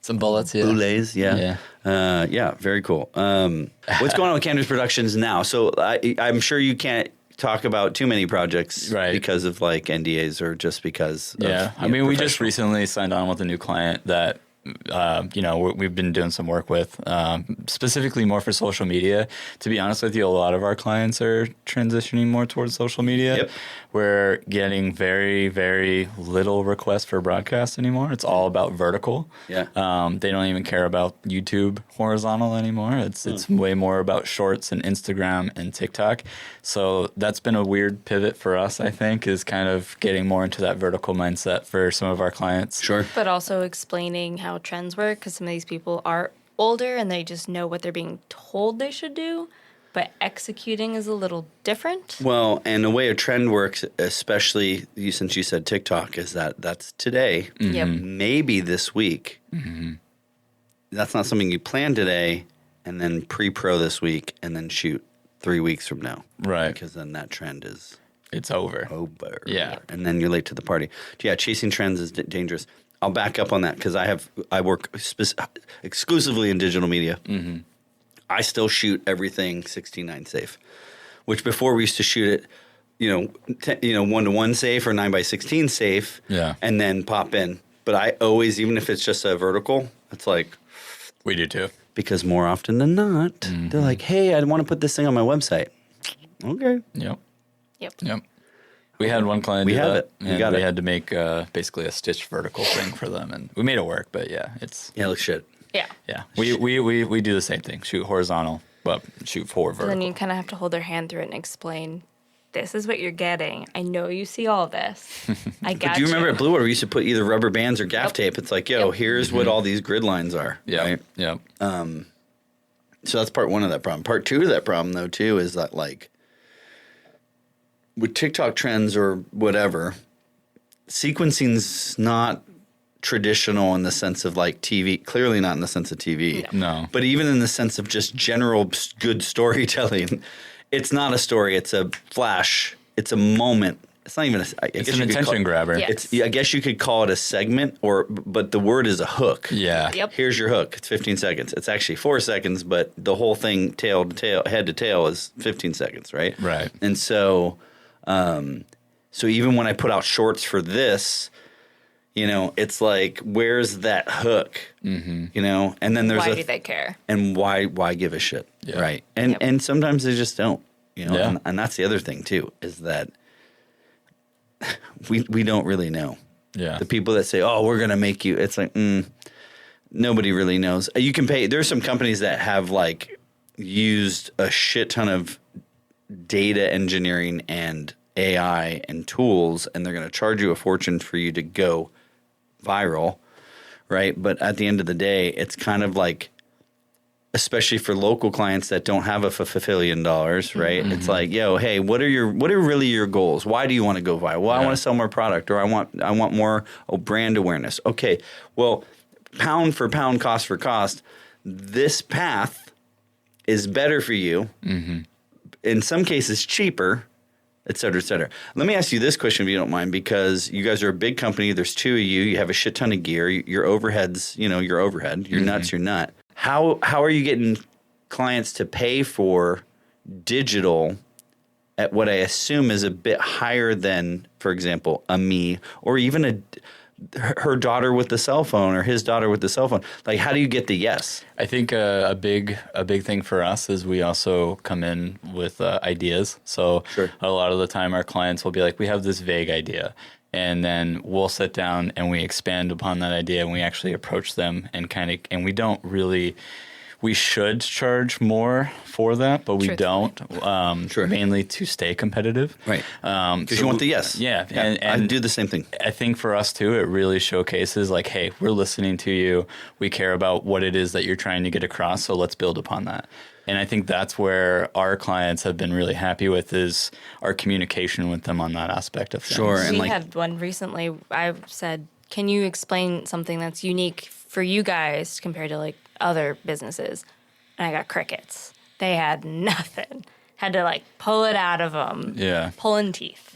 Some bullets, Boulets, very cool. What's going on with Canders Productions now? So I'm sure you can't talk about too many projects because of like NDAs or just because of, we just recently signed on with a new client that we've been doing some work with, specifically more for social media. To be honest with you, a lot of our clients are transitioning more towards social media. Yep. We're getting very, very little requests for broadcast anymore. It's all about vertical. Yeah. They don't even care about YouTube horizontal anymore. It's way more about shorts and Instagram and TikTok. So that's been a weird pivot for us, I think, is kind of getting more into that vertical mindset for some of our clients. Sure. But also explaining how trends work, because some of these people are older and they just know what they're being told they should do, but executing is a little different. Well, and the way a trend works, especially since you said TikTok, is that's today, maybe this week. That's not something you plan today and then pre-pro this week and then shoot 3 weeks from now. Right. Because then that trend is... It's over. Yeah. And then you're late to the party. Yeah, chasing trends is dangerous. I'll back up on that because I work exclusively in digital media. I still shoot everything 16:9 safe, which before we used to shoot it, 1-to-1 safe or 9x16 safe, and then pop in. But I always, even if it's just a vertical, it's like we do too. Because more often than not, they're like, "Hey, I want to put this thing on my website." Okay. Yep. We had one client We do have that, it. We and got we it. had to make basically a stitched vertical thing for them, and we made it work. But yeah, it's Yeah, it looks shit. Yeah. yeah. We do the same thing: shoot horizontal, but shoot forward And vertical. then you kind of have to hold their hand through it and explain, this is what you're getting. I know you see all this. I got But do you remember at Bluewater, we used to put either rubber bands or gaff Yep. tape? It's like, yo, Yep. here's what all these grid lines are. Yeah, Right? yeah. So that's part one of that problem. Part two of that problem, though, too, is that, like, with TikTok trends or whatever, sequencing's not traditional in the sense of, like, TV. Clearly not in the sense of TV. No. But even in the sense of just general good storytelling, it's not a story. It's a flash. It's a moment. It's not even a... It's an attention grabber. Yeah. I guess you could call it a segment, but the word is a hook. Yeah. Yep. Here's your hook. It's 15 seconds. It's actually 4 seconds, but the whole thing, tail to tail, head to tail, is 15 seconds, right? Right. And so, so even when I put out shorts for this, you know, it's like, where's that hook? Mm-hmm. You know, and then there's Why do they care? and why give a shit, Yeah. right? And Yep. and sometimes they just don't, you know, Yeah. and that's the other thing too, is that we don't really know. Yeah. The people that say, "Oh, we're going to make you," it's like, nobody really knows. You can pay. There's some companies that have like used a shit ton of data engineering and AI and tools, and they're going to charge you a fortune for you to go viral, right? But at the end of the day, it's kind of like, especially for local clients that don't have a $1 dollars, right? It's like, yo, hey, what are really your goals? Why do you want to go viral? Well, I Yeah. want to sell more product, or I want more brand awareness. Okay, well, pound for pound, cost for cost, this path is better for you. In some cases, cheaper, et cetera, et cetera. Let me ask you this question, if you don't mind, because you guys are a big company. There's two of you. You have a shit ton of gear. Your overhead's, you know, your overhead. Your nuts, your nut. How are you getting clients to pay for digital at what I assume is a bit higher than, for example, a me, or even her daughter with the cell phone, or his daughter with the cell phone? Like, how do you get the yes? I think a big thing for us is we also come in with ideas. So Sure. a lot of the time our clients will be like, we have this vague idea. And then we'll sit down and we expand upon that idea, and we actually approach them and and we don't really, we should charge more for that, but we Truthfully. don't, Sure. mainly to stay competitive. Right. Because So you want the yes. Yeah. I And do the same thing. I think for us too, it really showcases like, hey, we're listening to you. We care about what it is that you're trying to get across. So let's build upon that. And I think that's where our clients have been really happy with, is our communication with them on that aspect of things. Sure. And We like, had one recently. I said, can you explain something that's unique for you guys compared to like other businesses? And I got crickets. They had nothing. Had to like pull it out of them. Yeah. Pulling teeth.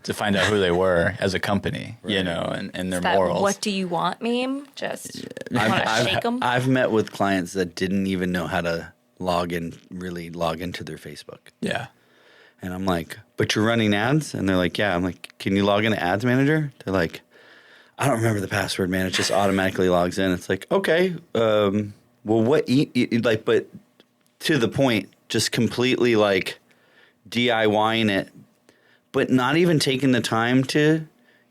To find out who they were as a company, you know, and their That morals. what do you want meme? Just want to shake them. I've met with clients that didn't even know how to log into their Facebook. Yeah. And I'm like, but you're running ads? And they're like, yeah. I'm like, can you log into Ads Manager? They're like, I don't remember the password, man. It just automatically logs in. It's like, okay, well, what, like, but to the point, just completely like DIYing it, but not even taking the time to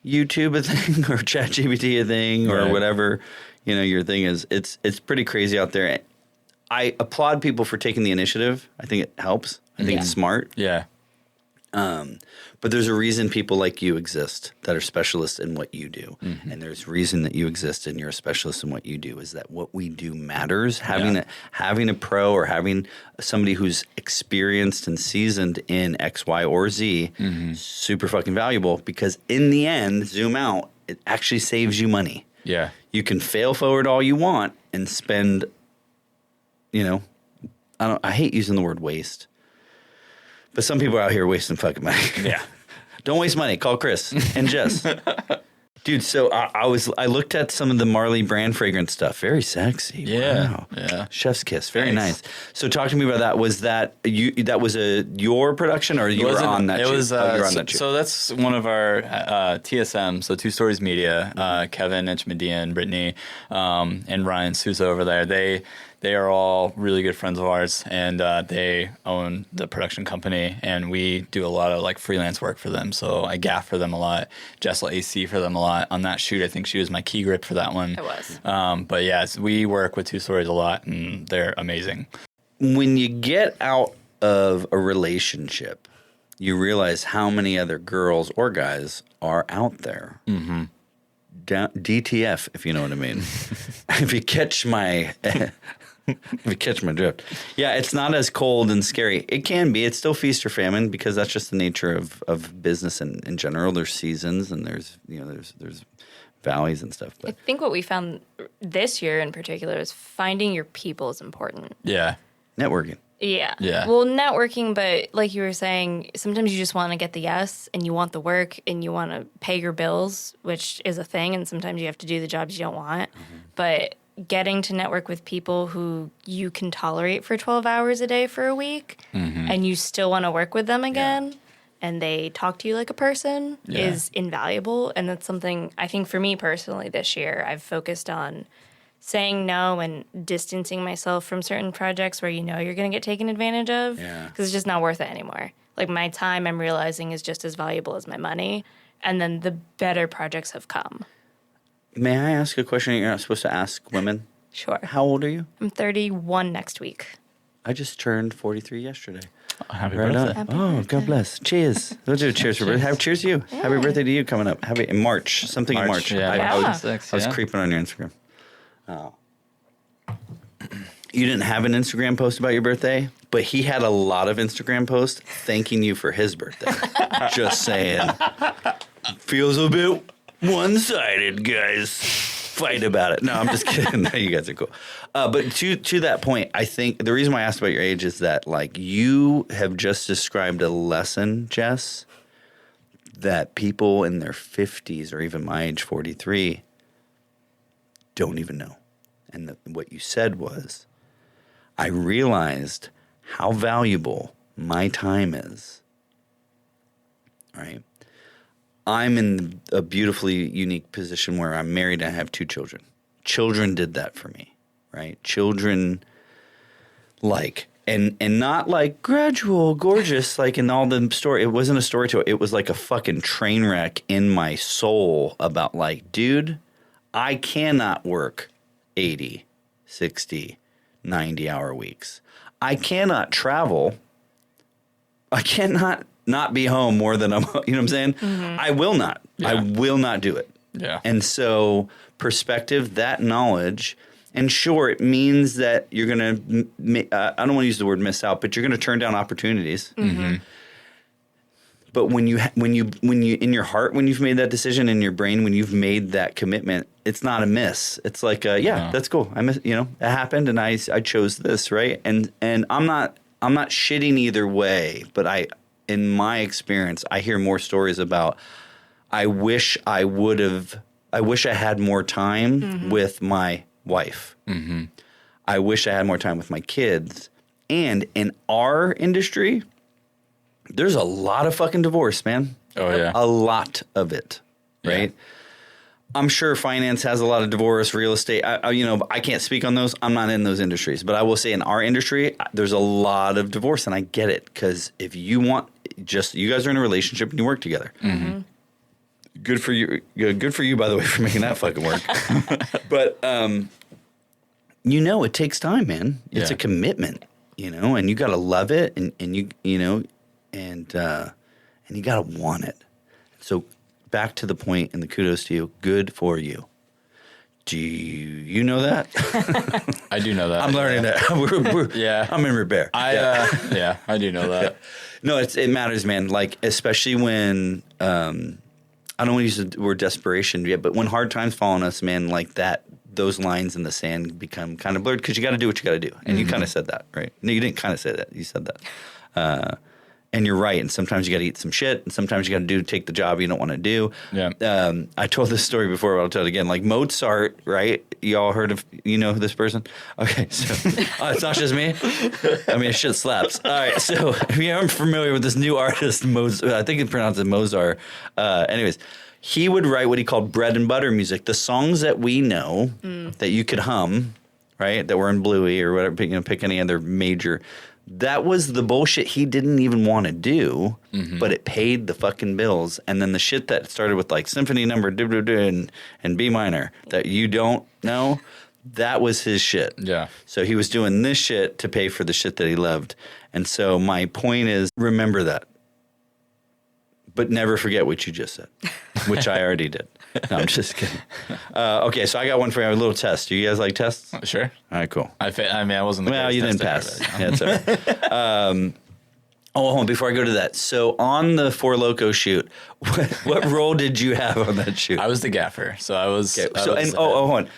YouTube a thing or ChatGPT a thing or Right. whatever, you know, your thing is. It's pretty crazy out there. I applaud people for taking the initiative. I think it helps. I think it's smart. Yeah. But there's a reason people like you exist that are specialists in what you do. And there's a reason that you exist and you're a specialist in what you do, is that what we do matters. Having a pro or having somebody who's experienced and seasoned in X, Y, or Z, super fucking valuable, because in the end, zoom out, it actually saves you money. Yeah. You can fail forward all you want and spend, you know, I hate using the word waste. But some people are out here wasting fucking money. Yeah. Don't waste money. Call Chris and Jess. Dude, so I looked at some of the Marley brand fragrance stuff. Very sexy. Yeah. Wow. Yeah. Chef's kiss. Very nice. So talk to me about that. Was that your production, or you were on that? It shoot? was. You were on that shoot. So that's one of our TSM. So Two Stories Media. Kevin Inchmedia and Brittany and Ryan Sousa over there. They are all really good friends of ours, and they own the production company, and we do a lot of like freelance work for them. So I gaff for them a lot. Jess will AC for them a lot. On that shoot, I think she was my key grip for that one. It was. But yes, we work with Two Stories a lot, and they're amazing. When you get out of a relationship, you realize how many other girls or guys are out there. Mm-hmm. DTF, if you know what I mean. If you catch my... If you catch my drift. Yeah, it's not as cold and scary. It can be. It's still feast or famine because that's just the nature of business in general. There's seasons and there's valleys and stuff. But I think what we found this year in particular is finding your people is important. Yeah. networking. Yeah. Yeah. Well, networking, but like you were saying, sometimes you just want to get the yes and you want the work and you want to pay your bills, which is a thing. And sometimes you have to do the jobs you don't want. Mm-hmm. But getting to network with people who you can tolerate for 12 hours a day for a week and you still want to work with them again and they talk to you like a person is invaluable. And that's something I think for me personally this year, I've focused on saying no and distancing myself from certain projects where you know you're going to get taken advantage of because it's just not worth it anymore. Like my time I'm realizing is just as valuable as my money. And then the better projects have come. May I ask a question you're not supposed to ask women? Sure. How old are you? I'm 31 next week. I just turned 43 yesterday. Happy Right birthday. on. Happy Oh, birthday. God bless. Cheers. We'll do a cheers for birthday. Cheers to you. Yeah. Happy birthday to you coming up. Happy in March. Something in March. Yeah. I was, Yeah. I was creeping on your Instagram. Oh. You didn't have an Instagram post about your birthday, but he had a lot of Instagram posts thanking you for his birthday. Just saying. Feels a bit one-sided, guys. Fight about it. No, I'm just kidding. No, you guys are cool. But to that point, I think the reason why I asked about your age is that like you have just described a lesson, Jess, that people in their 50s or even my age, 43, don't even know. And what you said was, I realized how valuable my time is. All right. I'm in a beautifully unique position where I'm married and I have 2 children. Children did that for me, right? Children, like, and not like gradual, gorgeous, like in all the story. It wasn't a story to it. It was like a fucking train wreck in my soul about like, dude, I cannot work 80, 60, 90-hour weeks. I cannot travel. I cannot not be home more than I'm, you know what I'm saying? Mm-hmm. I will not. Yeah. I will not do it. Yeah. And so perspective, that knowledge, and sure, it means that you're going to, I don't want to use the word miss out, but you're going to turn down opportunities. Mm-hmm. But when you in your heart, when you've made that decision, in your brain, when you've made that commitment, it's not a miss. It's like, that's cool. I miss, it happened and I chose this. Right. And I'm not shitting either way, but in my experience, I hear more stories about, I wish I had more time with my wife. Mm-hmm. I wish I had more time with my kids. And in our industry, there's a lot of fucking divorce, man. Oh, yeah. A lot of it, right? Yeah. I'm sure finance has a lot of divorce, real estate. I can't speak on those. I'm not in those industries. But I will say in our industry, there's a lot of divorce. And I get it. Because if you want, you guys are in a relationship and you work together. Mm-hmm. Good for you. Good for you, by the way, for making that fucking work. But, it takes time, man. It's a commitment, and you got to love it. And you got to want it. So back to the point and the kudos to you. Good for you. Do you know that? I do know that. I'm learning that. Yeah. I'm in repair. I do know that. No, it matters, man. Like, especially when, I don't want to use the word desperation yet, but when hard times fall on us, man, like that, those lines in the sand become kind of blurred because you got to do what you got to do. And you kind of said that, right? No, you didn't kind of say that. You said that. And you're right. And sometimes you got to eat some shit. And sometimes you got to take the job you don't want to do. Yeah. I told this story before, but I'll tell it again. Like Mozart, right? You all heard of, this person? Okay. So it's not just me. I mean, shit slaps. All right. So if you aren't familiar with this new artist, I think it's pronounced Mozart. Anyways, he would write what he called bread and butter music. The songs that we know that you could hum, right? That were in Bluey or whatever, pick any other major. That was the bullshit he didn't even want to do, but it paid the fucking bills. And then the shit that started with like symphony number and B minor that you don't know, that was his shit. Yeah. So he was doing this shit to pay for the shit that he loved. And so my point is, remember that. But never forget what you just said, which I already did. No, I'm just kidding. Okay, so I got one for you, a little test. Do you guys like tests? Sure. All right, cool. I mean, I wasn't the Well, greatest you didn't tester, pass. but, Yeah, it's all right. Hold on, before I go to that. So on the Four Loko shoot, what role did you have on that shoot? I was the gaffer, so I was. Okay, I so, was, hold on.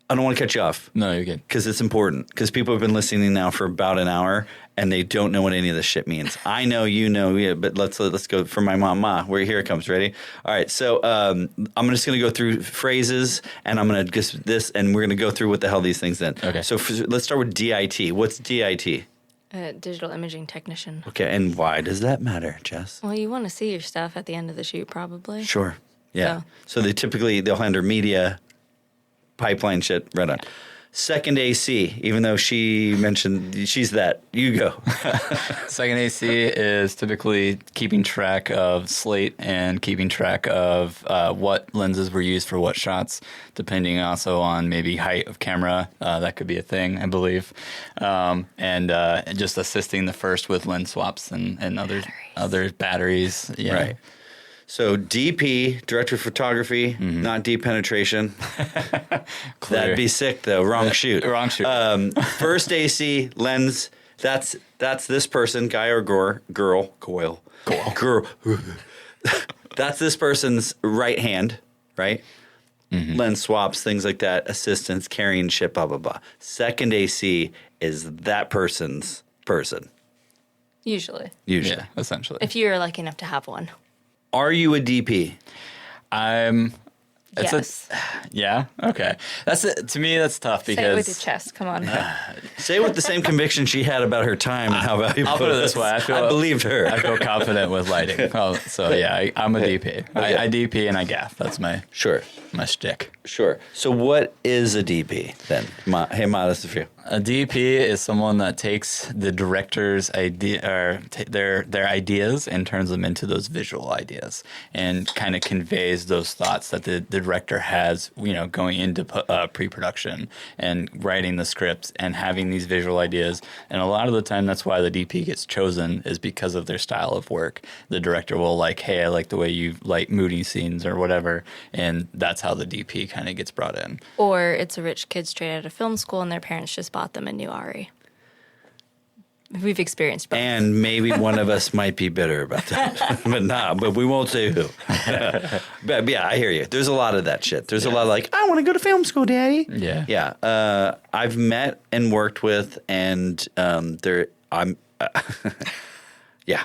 I don't want to cut you off. No, you're good. Because it's important. Because people have been listening now for about an hour, and they don't know what any of this shit means. I know, you know, yeah, but let's go for my mama. Where here it comes. Ready? All right. So I'm just going to go through phrases, and I'm going to just this, and we're going to go through what the hell these things then. Okay. So let's start with DIT. What's DIT? Digital imaging technician. Okay, and why does that matter, Jess? Well, you want to see your stuff at the end of the shoot, probably. Sure. Yeah. So They'll handle media, pipeline shit. Right on. Second AC, even though she mentioned she's that. You go. Second AC is typically keeping track of slate and keeping track of what lenses were used for what shots, depending also on maybe height of camera. That could be a thing, I believe. And just assisting the first with lens swaps and other batteries. Yeah. Right. So DP, director of photography, not deep penetration. That'd be sick though. Wrong shoot. Wrong shoot. First AC lens. That's this person, guy or girl. Girl. That's this person's right hand, right? Lens swaps, things like that. Assistance, carrying shit, blah blah blah. Second AC is that person's person. usually, Yeah, essentially. if you're lucky enough to have one. Are you a DP? Yes. Yeah. Okay. That's it. To me, that's tough because Say it with your chest. Come on. Say it with the same conviction she had about her time and how valuable I'll put it was. this way. I believed her. I feel confident with lighting. So yeah, I'm a DP. I DP and I gaff. That's my shtick. Sure. So what is a DP then? Hey, Ma, this is for you. A DP is someone that takes the director's idea or their ideas and turns them into those visual ideas and kind of conveys those thoughts that the director has, going into pre-production and writing the scripts and having these visual ideas. And a lot of the time, that's why the DP gets chosen is because of their style of work. The director will hey, I like the way you light moody scenes or whatever, and that's how the DP kind of gets brought in. Or it's a rich kid straight out of film school and their parents just bought them a new Ari. We've experienced both. And maybe one of us might be bitter about that, but we won't say who. But yeah, I hear you. There's a lot of that shit. There's a lot of I want to go to film school, Daddy. Yeah. Yeah. I've met and worked with, and yeah.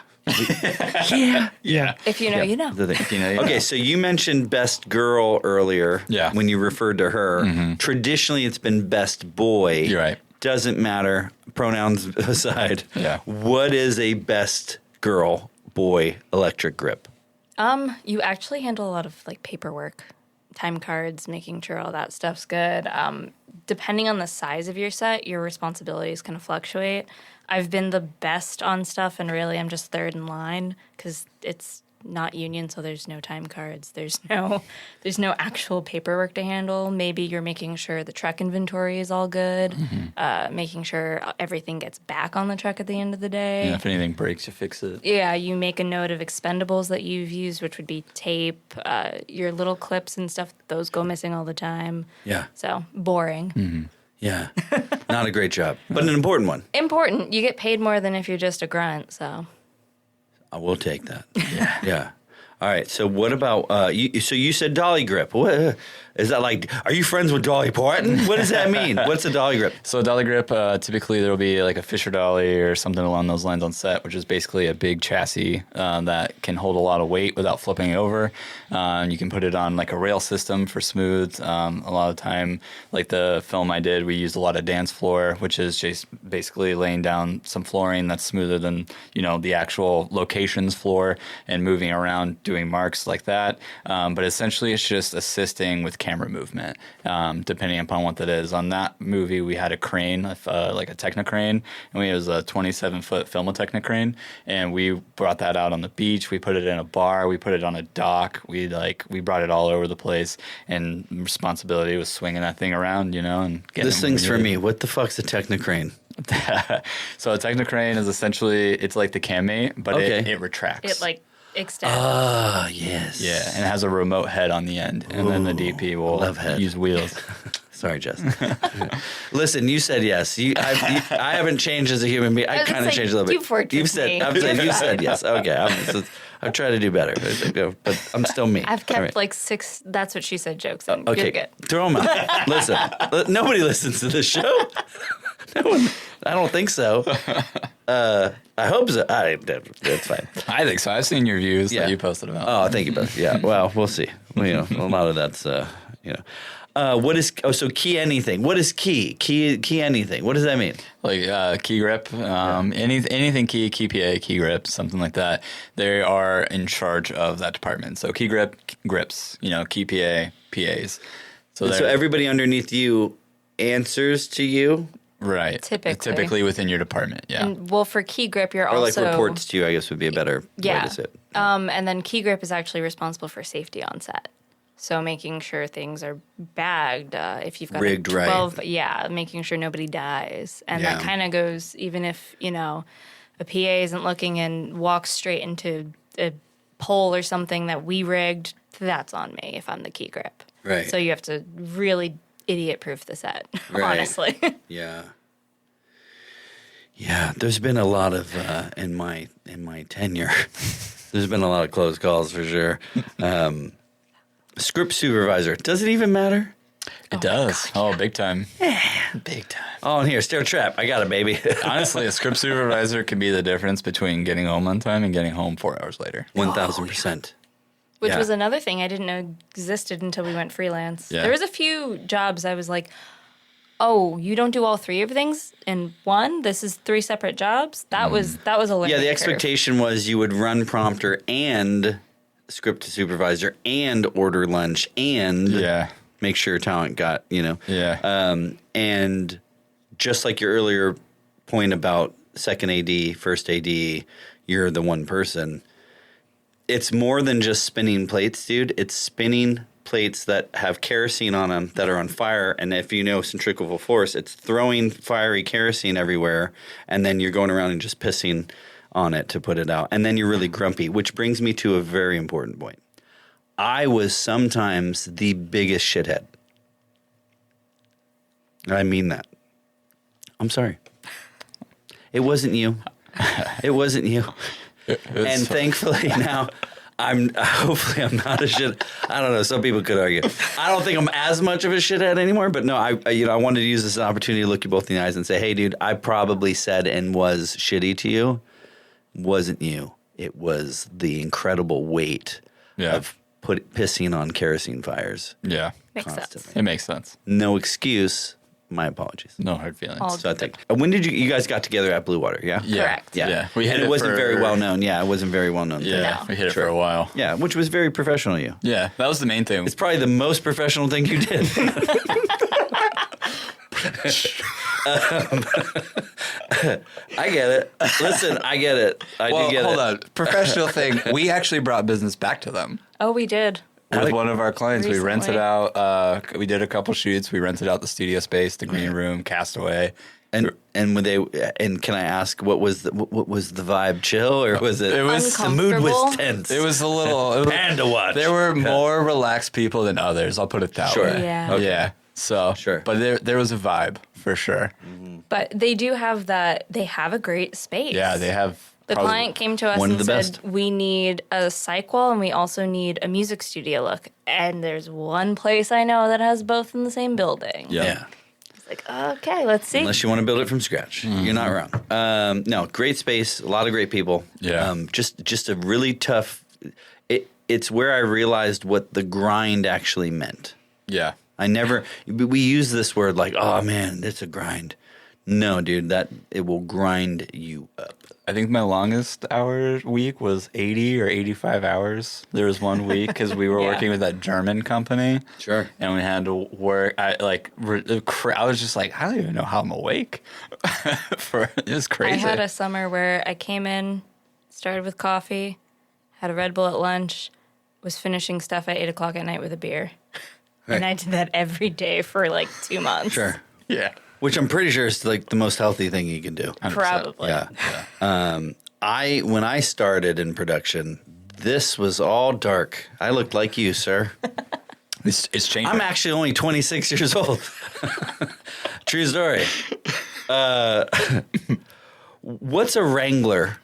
Yeah. If you know, you know. The thing. Okay, so you mentioned best girl earlier. Yeah. When you referred to her. Mm-hmm. Traditionally, it's been best boy. You're right. Doesn't matter. Pronouns aside. Yeah. What is a best girl, boy electric grip? You actually handle a lot of paperwork, time cards, making sure all that stuff's good. Depending on the size of your set, your responsibilities kind of fluctuate. I've been the best on stuff, and really I'm just third in line because it's not union, so there's no time cards. There's no actual paperwork to handle. Maybe you're making sure the truck inventory is all good, making sure everything gets back on the truck at the end of the day. Yeah, if anything breaks, you fix it. Yeah, you make a note of expendables that you've used, which would be tape, your little clips and stuff. Those go missing all the time. Yeah. So boring. Mm-hmm. Yeah. Not a great job, but an important one. Important. You get paid more than if you're just a grunt, so. I will take that. Yeah. All right. So what about you? So you said dolly grip. What is that like? Are you friends with Dolly Parton? What does that mean? What's a dolly grip? So a dolly grip, typically there will be like a Fisher dolly or something along those lines on set, which is basically a big chassis that can hold a lot of weight without flipping it over. You can put it on like a rail system for smooth. A lot of time, like the film I did, we used a lot of dance floor, which is just basically laying down some flooring that's smoother than the actual location's floor and moving around doing marks like that. But essentially, it's just assisting with camera movement, depending upon what that is. On that movie, we had a crane, like a Technocrane, and it was a 27-foot Filmatechnic crane, and we brought that out on the beach. We put it in a bar. We put it on a dock. We brought it all over the place, and responsibility was swinging that thing around, and getting This thing's for me. What the fuck's a Technocrane? So a Technocrane is essentially, it's like the Cammate, but it retracts. It like extends. Ah, yes. Yeah, and it has a remote head on the end, and then the DP will use wheels. Sorry, Jess. Listen, you said yes. I haven't changed as a human being. I kind of changed a little bit. You've said me. I'm saying you said yes. Okay. I've tried to do better, but I'm still me. I've kept like 6 "that's what she said" jokes, and okay, you're good. Throw them out. Listen, nobody listens to this show. No one. I don't think so. I hope so. That's fine. I think so. I've seen your views that you posted about. Oh, thank you both. Yeah. Well, we'll see. A lot of that's what is key anything? What is key anything? What does that mean? Like key grip, anything key PA, key grip, something like that. They are in charge of that department. So key grip, grips, key PA, PAs. So everybody underneath you answers to you? Right. Typically within your department, yeah. And, for key grip, you're or also... Or like reports to you, I guess would be a better way to say it. And then key grip is actually responsible for safety on set. So making sure things are bagged, if you've got rigged 12, right. Yeah, making sure nobody dies. And that kind of goes, even if, a PA isn't looking and walks straight into a pole or something that we rigged, that's on me if I'm the key grip. Right. So you have to really idiot-proof the set, right. honestly. Yeah. Yeah, there's been a lot of, in my tenure, there's been a lot of close calls for sure. Script supervisor, does it even matter? It does. God, big time. Yeah. Big time. Oh, and here, stair trap. I got it, baby. Honestly, a script supervisor can be the difference between getting home on time and getting home 4 hours later. 1,000%. Which was another thing I didn't know existed until we went freelance. Yeah. There was a few jobs I was like, oh, you don't do all 3 of the things in one? This is 3 separate jobs? That was a learning Yeah, the curve. expectation was you would run prompter and script supervisor and order lunch and make sure talent got, and just like your earlier point about second AD, first AD, you're the one person. It's more than just spinning plates, dude. It's spinning plates that have kerosene on them that are on fire. And if you know centrifugal force, it's throwing fiery kerosene everywhere. And then you're going around and just pissing on it to put it out. And then you're really grumpy, which brings me to a very important point. I was sometimes the biggest shithead. I mean that. I'm sorry. It wasn't you. It wasn't you. And thankfully now, hopefully I'm not a shit. I don't know. Some people could argue. I don't think I'm as much of a shithead anymore. But no, I wanted to use this as an opportunity to look you both in the eyes and say, hey, dude, I probably said and was shitty to you. Wasn't you. It was the incredible weight of pissing on kerosene fires. Yeah. Makes sense. It makes sense. No excuse. My apologies. No hard feelings. So I think when did you guys got together at Bluewater? Yeah. Correct. Yeah. We hit and it wasn't very well known. Yeah, it wasn't very well known. No. We hit it for a while. Yeah, which was very professional of you. Yeah, that was the main thing. It's probably the most professional thing you did. I get it. Listen, I get it. I do get it. Hold on. Professional thing. We actually brought business back to them. Oh, we did. With one of our clients, Recently. we rented out. We did a couple shoots. We rented out the studio space, the green room, Castaway. And can I ask what was the vibe? Chill or was it? It was the mood was tense. It was a little Panda watch. There were more relaxed people than others. I'll put it that Sure. way. Yeah. Okay. Yeah. So Sure. But there was a vibe for sure. But they do have that. They have a great space. Yeah, they have The client came to us one of and the said, best. we need a psych wall and we also need a music studio look. And there's one place I know that has both in the same building. Yeah. It's like, okay, let's see. Unless you want to build it from scratch. You're not wrong. No, great space, a lot of great people. Yeah. Just a really tough, it's where I realized what the grind actually meant. Yeah. We use this word like, oh man, it's a grind. No, dude, it will grind you up. I think my longest hour week was 80 or 85 hours. There was one week because we were working with that German company. Sure. And we had to work. I was just like, I don't even know how I'm awake. It was crazy. I had a summer where I came in, started with coffee, had a Red Bull at lunch, was finishing stuff at 8 o'clock at night with a beer. Right. And I did that every day for like 2 months. Sure. Yeah. Which I'm pretty sure is like the most healthy thing you can do. 100%. Probably. Yeah. When I started in production, this was all dark. I looked like you, sir. It's changing. I'm actually only 26 years old. True story. What's a Wrangler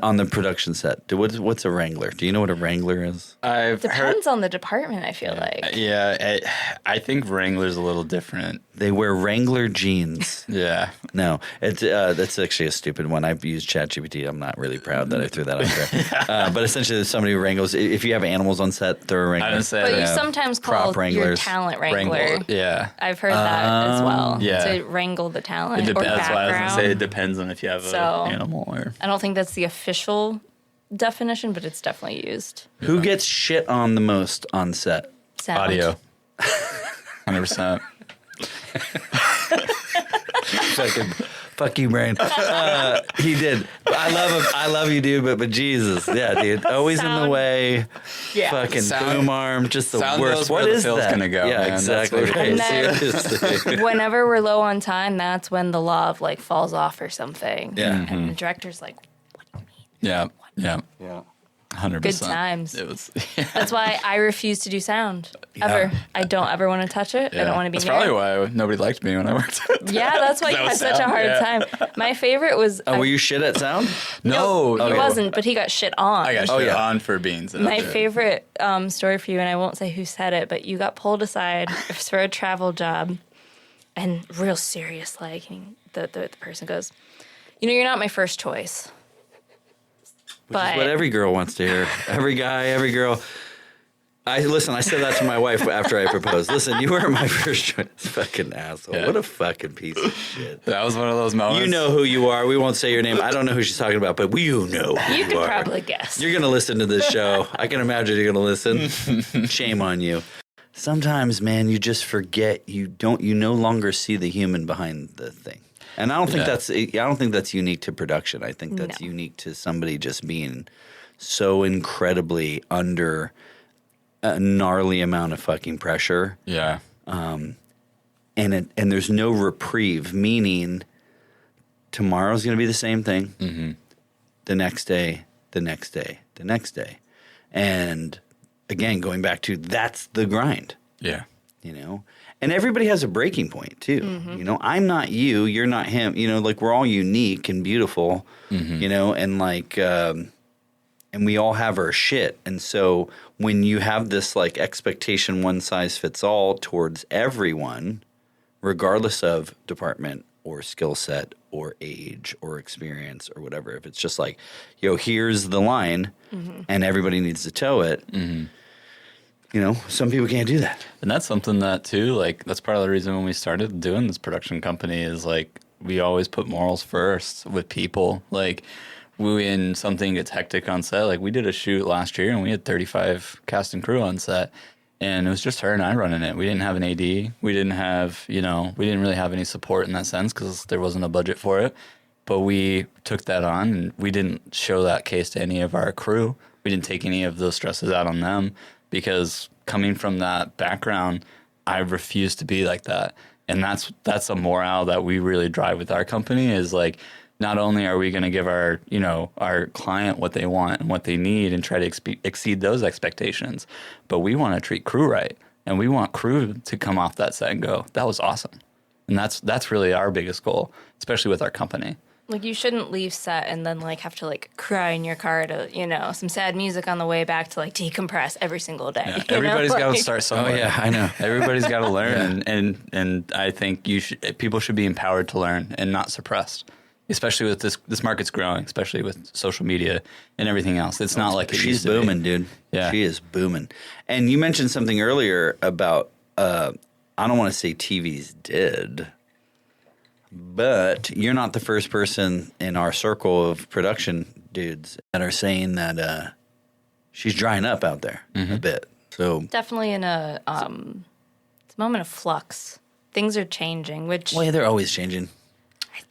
on the production set? What's a Wrangler? Do you know what a Wrangler is? Depends on the department, I feel like. Yeah, I think Wrangler's a little different. They wear Wrangler jeans. Yeah. No, that's actually a stupid one. I've used ChatGPT. I'm not really proud that I threw that out there. But essentially, there's somebody who wrangles. If you have animals on set, they're a wrangler. I didn't say But you that. sometimes Prop call your wranglers. talent wrangler. Yeah. I've heard that as well. Yeah. To wrangle the talent It or depends. That's why I was background. going to say it depends on if you have So- an animal or... I don't think that's the official definition, but it's definitely used. Who gets shit on the most on set? Sound. Audio. 100%. Fuck you, brain. He did. I love him. I love you, dude. But Jesus, yeah, dude. Always in the Sound. way. Yeah. Fucking Sound- boom arm. Just the sound worst. knows What where the is fill's that? gonna go, Yeah, man. That's exactly. what it Right. is. Seriously. Whenever we're low on time, that's when the love like falls off or something. Yeah. And the director's like, what do you mean? Yeah. Yeah. Yeah. 100%. Good times. It was... That's why I refuse to do sound ever. I don't ever want to touch it. I don't want to be That's near probably it. why nobody liked me when I worked at Yeah, that's why you That had was such a sound, hard yeah. time. My favorite was Were you shit at sound? No. he okay. wasn't, but he got shit on. I got Oh, shit yeah. on for beans. My favorite story for you, and I won't say who said it, but you got pulled aside for a travel job, and real serious, like the person goes, you're not my first choice. Which is what every girl wants to hear. Every guy, every girl. I said that to my wife after I proposed. Listen, you weren't my first choice. Fucking asshole. Yeah. What a fucking piece of shit. That was one of those moments. You know who you are. We won't say your name. I don't know who she's talking about, but you know who You you could are. probably guess. You're going to listen to this show. I can imagine you're going to listen. Shame on you. Sometimes, man, you just forget. You no longer see the human behind the thing. And I don't think that's unique to production. I think that's unique to somebody just being so incredibly under a gnarly amount of fucking pressure. Yeah. And there's no reprieve, meaning tomorrow's going to be the same thing. Mm-hmm. The next day, the next day, the next day. And again, going back to that's the grind. Yeah. And everybody has a breaking point too. Mm-hmm. I'm not you, you're not him. Like we're all unique and beautiful. And like, and we all have our shit. And so when you have this like expectation, one size fits all towards everyone, regardless of department or skill set or age or experience or whatever, if it's just like, here's the line, and everybody needs to toe it. Some people can't do that. And that's something that too, like that's part of the reason when we started doing this production company is like we always put morals first with people. Like when something gets hectic on set, like we did a shoot last year and we had 35 cast and crew on set, and it was just her and I running it. We didn't have an AD. We didn't have, we didn't really have any support in that sense because there wasn't a budget for it. But we took that on and we didn't show that case to any of our crew. We didn't take any of those stresses out on them. Because coming from that background, I refuse to be like that. And that's a morale that we really drive with our company is like, not only are we going to give our client what they want and what they need and try to exceed those expectations, but we want to treat crew right. And we want crew to come off that set and go, that was awesome. And that's really our biggest goal, especially with our company. Like, you shouldn't leave set and then, like, have to, like, cry in your car to, you know, some sad music on the way back to, like, decompress every single day. Yeah, you know? everybody's got to Like- start somewhere. Oh, yeah, I know. Everybody's got to learn, and I think people should be empowered to learn and not suppressed. Especially with this market's growing, especially with social media and everything else. It's not like it She's used to be. booming, dude. Yeah. She is booming. And you mentioned something earlier about, I don't want to say TV's dead, but you're not the first person in our circle of production dudes that are saying that she's drying up out there a bit. So Definitely in a it's a moment of flux. Things are changing, which well, yeah, they're always changing.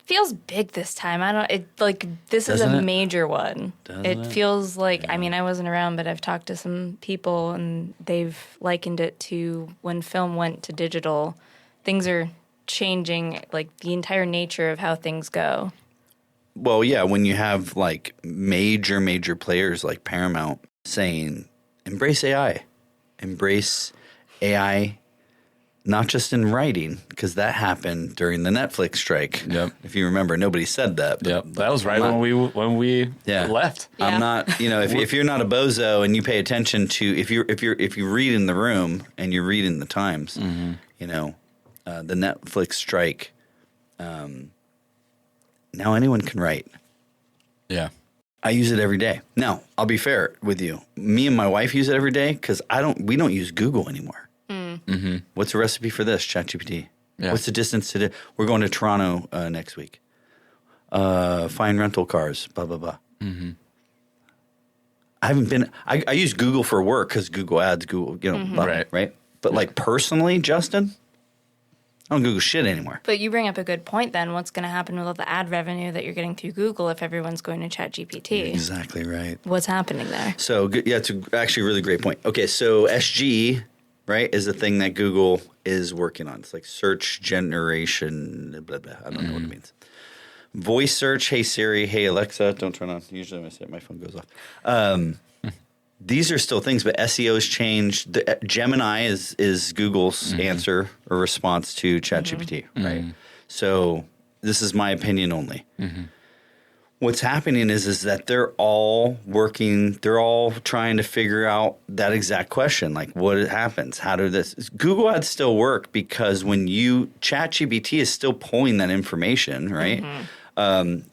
feels big this time. I don't. It like this Doesn't is a it? major one. Doesn't It it? feels like. I mean, I wasn't around, but I've talked to some people, and they've likened it to when film went to digital. Things are changing, like the entire nature of how things go. Well, yeah, when you have like major players like Paramount saying, embrace AI, not just in writing, because that happened during the Netflix strike. Yep. If you remember, nobody said that. but Yep, that was right I'm not- when we Yeah. left. Yeah. I'm not, you know, if you're not a bozo and you pay attention to, if you read in the room and you read in the Times, you know, the Netflix strike, now anyone can write. Yeah, I use it every day. Now, I'll be fair with you. Me and my wife use it every day because we don't use Google anymore. Mm-hmm. What's the recipe for this? ChatGPT. Yeah. What's the distance to we're going to Toronto next week. Find rental cars, blah, blah, blah. Mm-hmm. I haven't been, I use Google for work because Google ads, Google, you know, blah, Right. right? But like personally, Justin, I don't Google shit anymore. But you bring up a good point. Then what's going to happen with all the ad revenue that you're getting through Google if everyone's going to ChatGPT? Exactly right. What's happening there? So, yeah, it's actually a really great point. Okay, so SG, right, is a thing that Google is working on. It's like search generation, blah, blah. I don't know what it means. Voice search, hey Siri, hey Alexa, don't turn on. Usually when I say it, my phone goes off. These are still things, but SEO's changed. Gemini is Google's answer or response to ChatGPT, right? So this is my opinion only. What's happening is that they're all working, they're all trying to figure out that exact question, like what happens, how do this, Google ads still work because when ChatGPT is still pulling that information, right?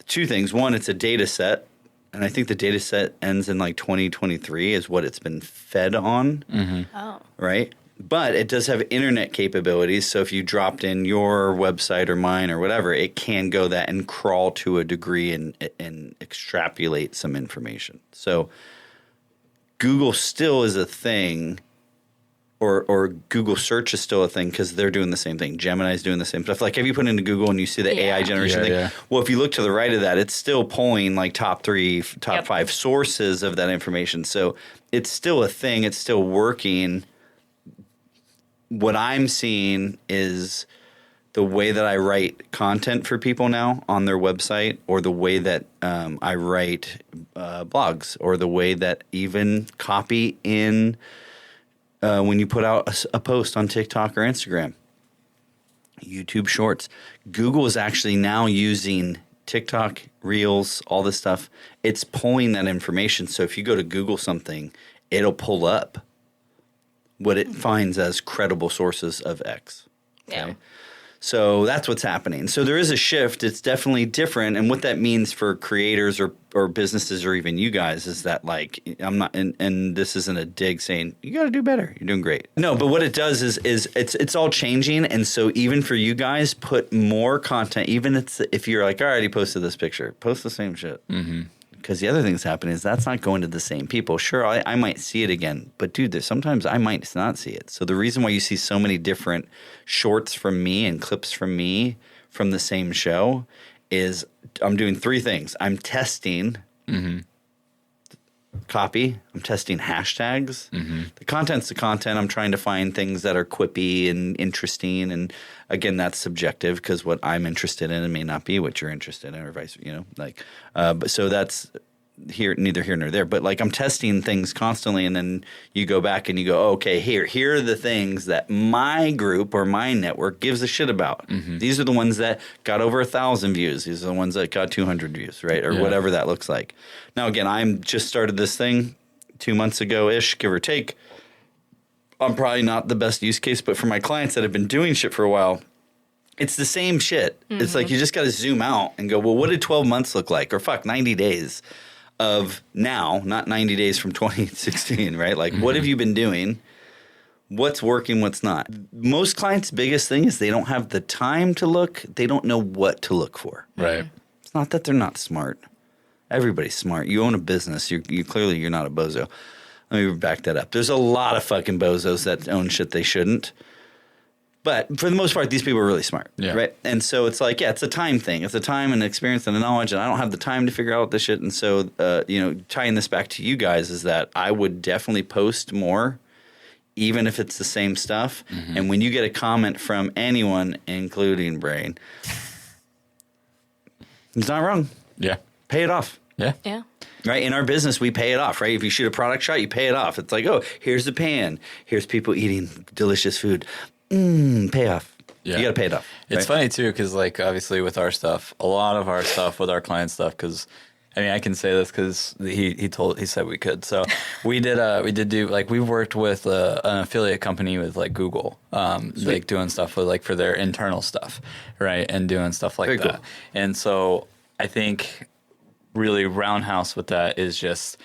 Two things. One, it's a data set, and I think the data set ends in like 2023 is what it's been fed on, Oh. right? But it does have internet capabilities, so if you dropped in your website or mine or whatever, it can go that and crawl to a degree and extrapolate some information. So Google still is a thing, or Google search is still a thing because they're doing the same thing. Gemini's doing the same stuff. Like, have you put into Google and you see the Yeah. AI generation Yeah, thing? yeah. Well, if you look to the right of that, it's still pulling like top Yep. 5 sources of that information. So it's still a thing. It's still working. What I'm seeing is the way that I write content for people now on their website, or the way that I write blogs, or the way that even copy in when you put out a post on TikTok or Instagram, YouTube Shorts. Google is actually now using TikTok, Reels, all this stuff. It's pulling that information. So if you go to Google something, it'll pull up what it finds as credible sources of X. Yeah. So that's what's happening. So there is a shift. It's definitely different. And what that means for creators or businesses or even you guys is that, like, I'm not, and this isn't a dig saying, you got to do better. You're doing great. No, but what it does is it's all changing. And so even for you guys, put more content, even if you're like, I already posted this picture, post the same shit. Because the other thing that's happening is that's not going to the same people. Sure, I might see it again, but dude, sometimes I might not see it. So the reason why you see so many different shorts from me and clips from me from the same show is I'm doing 3 things. I'm testing copy. I'm testing hashtags. The content's the content. I'm trying to find things that are quippy and interesting. And again, that's subjective because what I'm interested in may not be what you're interested in, or vice, like. But so that's neither here nor there. But like I'm testing things constantly, and then you go back and you go, oh, okay, here are the things that my group or my network gives a shit about. These are the ones that got over 1,000 views. These are the ones that got 200 views, right? Or whatever that looks like. Now, again, I'm just started this thing 2 months ago-ish, give or take. I'm probably not the best use case, but for my clients that have been doing shit for a while, it's the same shit. It's like you just got to zoom out and go, well, what did 12 months look like? Or 90 days of now, not 90 days from 2016, right? Like, what have you been doing? What's working, what's not? Most clients' biggest thing is they don't have the time to look. They don't know what to look for. Right. It's not that they're not smart. Everybody's smart. You own a business. You're not a bozo. Let me back that up. There's a lot of fucking bozos that own shit they shouldn't. But for the most part, these people are really smart, right? And so it's like, it's a time thing. It's a time and experience and a knowledge, and I don't have the time to figure out this shit. And so, tying this back to you guys is that I would definitely post more, even if it's the same stuff. And when you get a comment from anyone, including Brain, it's not wrong. Yeah. Pay it off. Yeah. Yeah. Right? In our business, we pay it off, right? If you shoot a product shot, you pay it off. It's like, oh, here's the pan. Here's people eating delicious food. Pay off. Yeah. You got to pay it off. It's funny, too, because, like, obviously with our stuff, a lot of our stuff with our client stuff, because, I mean, I can say this because he said we could. So we did do, like, we've worked with an affiliate company with, like, Google, like, doing stuff with, like, for their internal stuff, right? And doing stuff like Very that. cool. And so I think really roundhouse with that is just,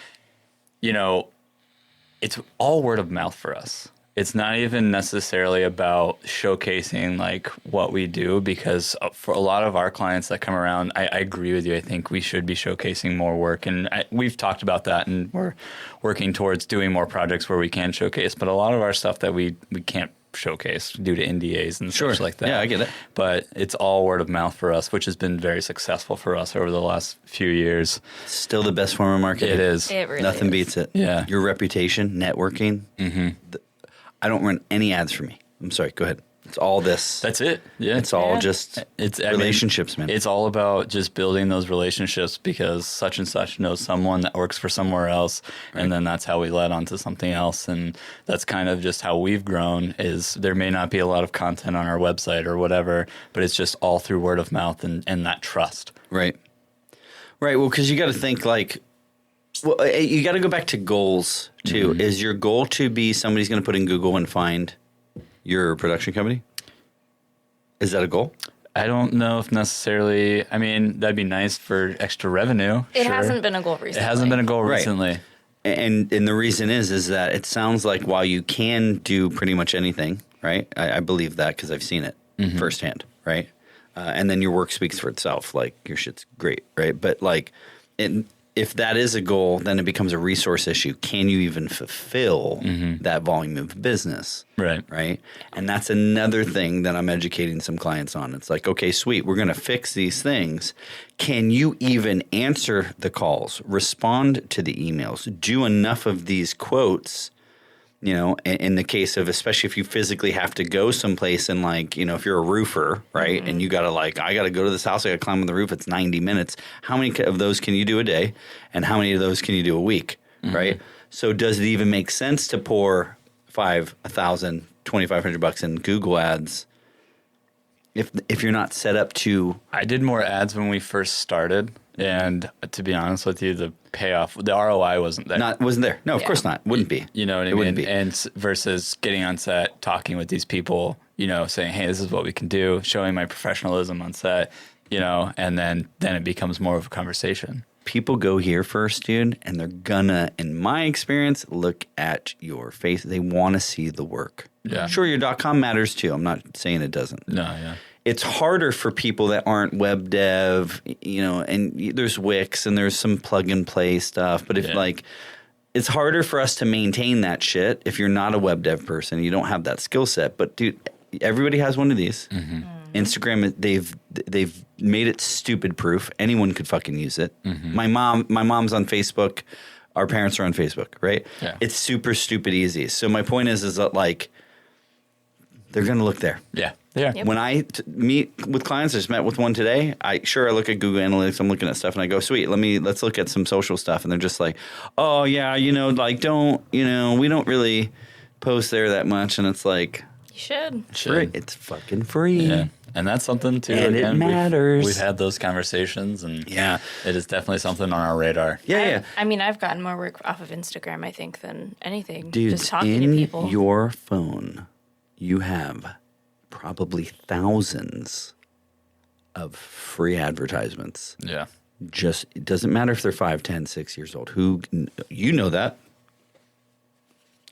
it's all word of mouth for us. It's not even necessarily about showcasing like what we do, because for a lot of our clients that come around, I agree with you. I think we should be showcasing more work, and we've talked about that, and we're working towards doing more projects where we can showcase. But a lot of our stuff that we can't showcase due to NDAs and such like that. Yeah, I get it. But it's all word of mouth for us, which has been very successful for us over the last few years. Still the best form of marketing. It is. It really Nothing is. beats it. Yeah. Your reputation, networking. I don't run any ads for me. I'm sorry. Go ahead. It's all this. That's it. Yeah. It's all just relationships, man. It's all about just building those relationships, because such and such knows someone that works for somewhere else. Right. And then that's how we led on to something else. And that's kind of just how we've grown. Is there may not be a lot of content on our website or whatever, but it's just all through word of mouth and that trust. Right. Right. Well, because you got to think like, well, you got to go back to goals too. Is your goal to be somebody's going to put in Google and find your production company? Is that a goal? I don't know if necessarily. I mean, that'd be nice for extra revenue. It hasn't been a goal recently. It hasn't been a goal Right. recently. And the reason is that it sounds like while you can do pretty much anything, right? I believe that because I've seen it firsthand, right? And then your work speaks for itself. Like your shit's great, right? But like, if that is a goal, then it becomes a resource issue. Can you even fulfill that volume of business? Right. Right. And that's another thing that I'm educating some clients on. It's like, okay, sweet. We're going to fix these things. Can you even answer the calls, respond to the emails, do enough of these quotes? In the case of, especially if you physically have to go someplace and like, if you're a roofer, right? And you got to I got to go to this house, I got to climb on the roof. It's 90 minutes. How many of those can you do a day? And how many of those can you do a week? Right. So does it even make sense to pour $5,000, $2,500 in Google ads if you're not set up to? I did more ads when we first started, and to be honest with you, the payoff, the ROI wasn't there. Wasn't there? No, of course not. Wouldn't be. You know what I mean? Wouldn't be. And versus getting on set, talking with these people, saying, hey, this is what we can do, showing my professionalism on set, and then it becomes more of a conversation. People go here first, dude, and they're gonna, in my experience, look at your face. They want to see the work. Yeah. Sure, your .com matters too. I'm not saying it doesn't. No, yeah. It's harder for people that aren't web dev, and there's Wix and there's some plug and play stuff. But it's harder for us to maintain that shit if you're not a web dev person. You don't have that skill set. But dude, everybody has one of these. Instagram, they've made it stupid proof. Anyone could fucking use it. My mom's on Facebook. Our parents are on Facebook, right? Yeah. It's super stupid easy. So my point is that like, they're going to look there. Yeah. Yeah. Yep. When I meet with clients, I just met with one today. I look at Google Analytics. I'm looking at stuff, and I go, "Sweet, let's look at some social stuff." And they're just like, "Oh yeah, we don't really post there that much." And it's like, You should. free. It's fucking free. Yeah. And that's something too. And it matters. We've had those conversations, and Yeah. it is definitely something on our radar. Yeah. I mean, I've gotten more work off of Instagram, I think, than anything. Dude, just talking in to people. your phone, you have probably thousands of free advertisements. Yeah. Just, it doesn't matter if they're 5, 10, 6 years old. You know that.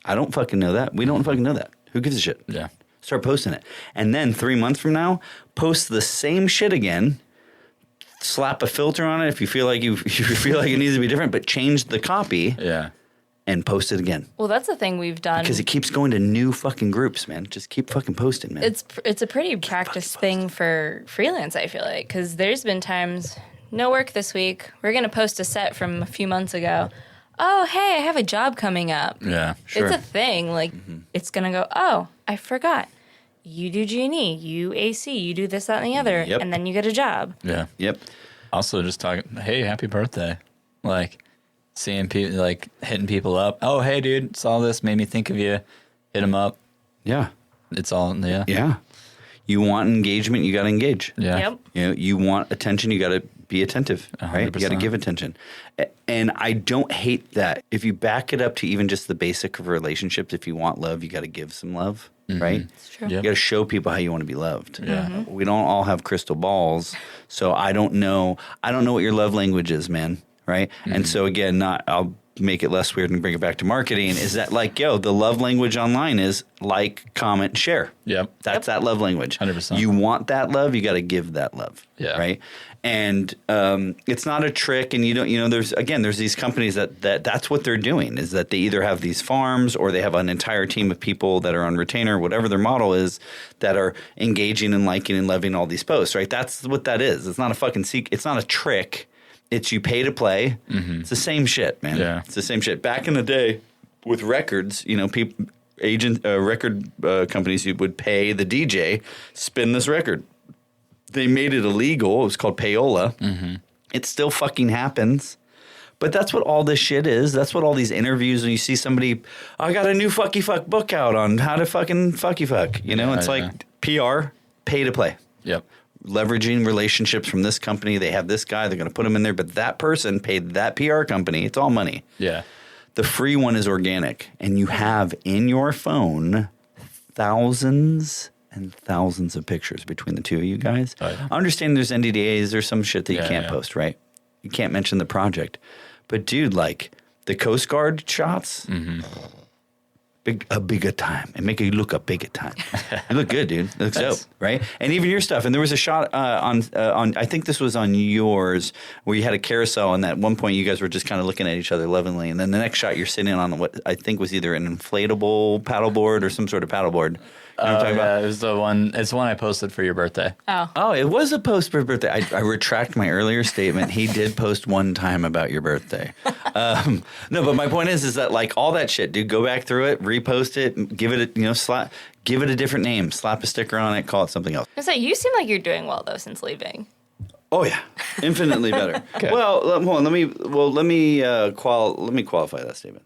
I don't fucking know that. We don't fucking know that. Who gives a shit? Yeah. Start posting it. And then 3 months from now, post the same shit again. Slap a filter on it if you feel like if you feel like it needs to be different, but change the copy Yeah. and post it again. Well, that's the thing we've done. Because it keeps going to new fucking groups, man. Just keep fucking posting, man. It's a pretty practice thing for freelance, I feel like, because there's been times, no work this week. We're going to post a set from a few months ago. Oh, hey, I have a job coming up. Yeah. Sure. It's a thing. Like, it's going to go, oh, I forgot. You do G&E, you AC, you do this, that, and the other, Yep. and then you get a job. Yeah. Yep. Also, just talking, hey, happy birthday. Like, seeing people, like, hitting people up. Oh, hey, dude, saw this, made me think of you. Hit them up. Yeah. It's all, yeah. Yeah. You want engagement, you got to engage. Yeah. Yep. You want attention, you got to be attentive, right? You got to 100%. give attention. And I don't hate that. If you back it up to even just the basic of relationships, if you want love, you got to give some love, right? It's true. Yep. You got to show people how you want to be loved. Yeah. We don't all have crystal balls, so I don't know what your love language is, man, right? And so again, I'll make it less weird and bring it back to marketing, is that like, the love language online is like, comment, share. Yep. That's that love language. 100%. You want that love, you got to give that love. Yeah. Right. And it's not a trick. And you don't, there's these companies that's what they're doing, is that they either have these farms or they have an entire team of people that are on retainer, whatever their model is, that are engaging and liking and loving all these posts. Right. That's what that is. It's not a fucking it's not a trick. It's you pay to play. It's the same shit, man. Yeah. It's the same shit. Back in the day with records, people, record companies, you would pay the DJ spin this record. They made it illegal. It was called payola. It still fucking happens. But that's what all this shit is. That's what all these interviews, when you see somebody, I got a new fucky fuck book out on how to fucking fucky fuck. It's like PR, pay to play. Yep. Leveraging relationships from this company. They have this guy. They're going to put him in there. But that person paid that PR company. It's all money. Yeah. The free one is organic. And you have in your phone thousands and thousands of pictures between the two of you guys. Oh, yeah. I understand there's NDAs. There's some shit that you can't Yeah. post, right? You can't mention the project. But, dude, like the Coast Guard shots, a bigger time. And make you look a bigger time. You look good, dude. It looks dope, right? And even your stuff. And there was a shot on I think this was on yours, where you had a carousel, and at one point you guys were just kind of looking at each other lovingly. And then the next shot, you're sitting on what I think was either an inflatable paddleboard or some sort of paddleboard. You know what I'm talking about? It was the one. It's the one I posted for your birthday. Oh, it was a post for birthday. I retract my earlier statement. He did post one time about your birthday. No, but my point is that like all that shit, dude, go back through it, repost it, give it give it a different name, slap a sticker on it, call it something else. I was like, you seem like you're doing well though since leaving. Oh yeah, infinitely better. Okay. Well, hold on. Let me qualify that statement.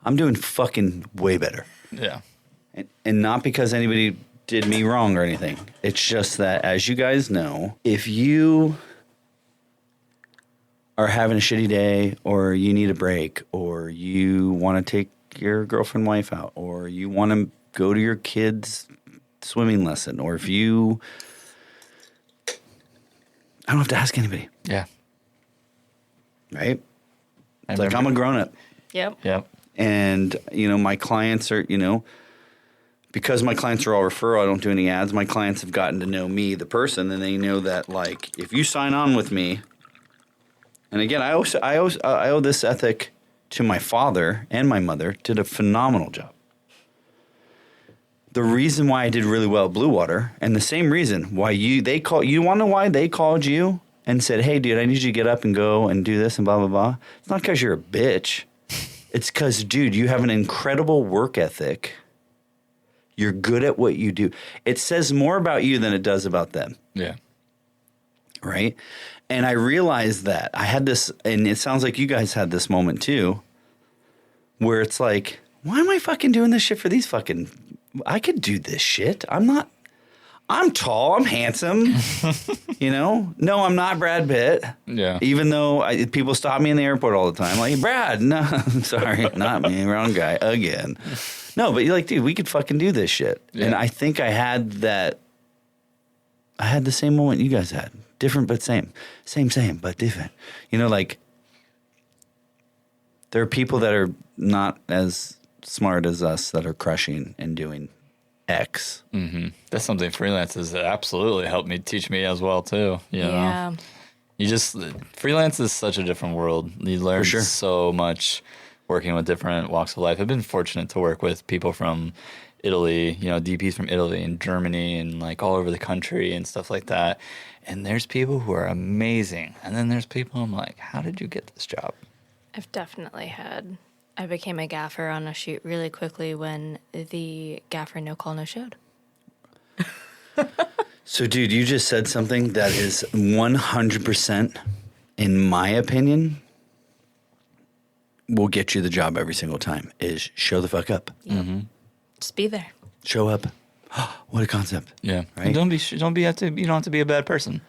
I'm doing fucking way better. Yeah. And not because anybody did me wrong or anything. It's just that, as you guys know, if you are having a shitty day, or you need a break, or you want to take your girlfriend, wife out, or you want to go to your kid's swimming lesson, or if you... I don't have to ask anybody, Yeah. right? It's like I'm a grown-up. Yep. Yep. And, my clients are, because my clients are all referral, I don't do any ads. My clients have gotten to know me, the person, and they know that, like, if you sign on with me, and again, I owe this ethic to my father and my mother. Did a phenomenal job. The reason why I did really well at Bluewater, and the same reason why you want to know why they called you and said, hey, dude, I need you to get up and go and do this and blah, blah, blah. It's not because you're a bitch. It's because, dude, you have an incredible work ethic. You're good at what you do. It says more about you than it does about them. Yeah. Right? And I realized that. I had this, and it sounds like you guys had this moment too, where it's like, why am I fucking doing this shit for these fucking, I could do this shit. I'm tall, I'm handsome, No, I'm not Brad Pitt. Yeah. Even though people stop me in the airport all the time. Like, Brad, no, I'm sorry, not me, wrong guy, again. No, but you're like, dude, we could fucking do this shit. Yeah. And I think I had the same moment you guys had. Different but same. Same, but different. Like, there are people that are not as smart as us that are crushing and doing X. Mm-hmm. That's something freelance has absolutely helped me teach me as well too. Yeah. Freelance is such a different world. You learn so much working with different walks of life. I've been fortunate to work with people from Italy, DPs from Italy and Germany and like all over the country and stuff like that. And there's people who are amazing. And then there's people I'm like, how did you get this job? I've definitely I became a gaffer on a shoot really quickly when the gaffer no call no showed. So, dude, you just said something that is 100%, in my opinion, will get you the job every single time, is show the fuck up. Yep. Mm-hmm. Just be there. Show up. What a concept. Yeah. Right? And you don't have to be a bad person.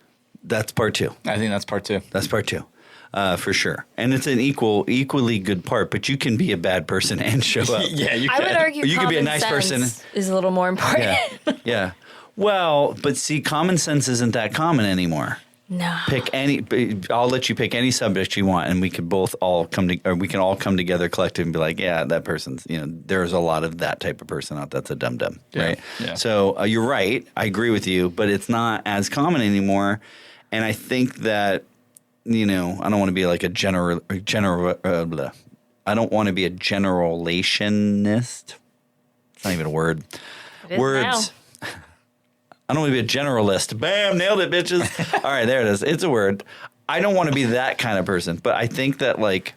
That's part two. I think that's part two. That's part two. For sure. And it's an equally good part, but you can be a bad person and show up. Yeah, you can. I would argue you could be a nice person is a little more important. Yeah. Yeah. Well, but see, common sense isn't that common anymore. No. I'll let you pick any subject you want, and we could all come together collectively and be like, yeah, that person's, there's a lot of that type of person out that's a dum-dum, right? Yeah. So you're right. I agree with you, but it's not as common anymore. And I think that, I don't want to be like I don't want to be a generalationist. It's not even a word. Words. Now. I don't want to be a generalist. Bam, nailed it, bitches. All right, there it is. It's a word. I don't want to be that kind of person, but I think that like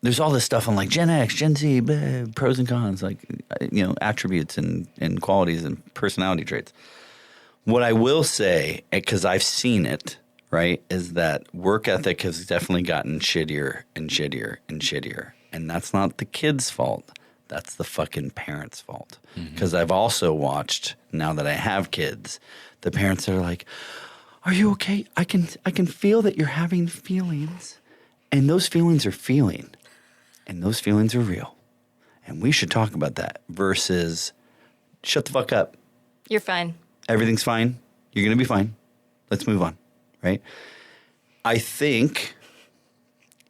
there's all this stuff on like Gen X, Gen Z, blah, pros and cons, like attributes and qualities and personality traits. What I will say, because I've seen it, right, is that work ethic has definitely gotten shittier and shittier and shittier. And that's not the kid's fault. That's the fucking parents' fault. Because I've also watched, now that I have kids, the parents that are like, are you okay? I can feel that you're having feelings. And those feelings are feeling. And those feelings are real. And we should talk about that versus shut the fuck up. You're fine. Everything's fine. You're going to be fine. Let's move on. Right? I think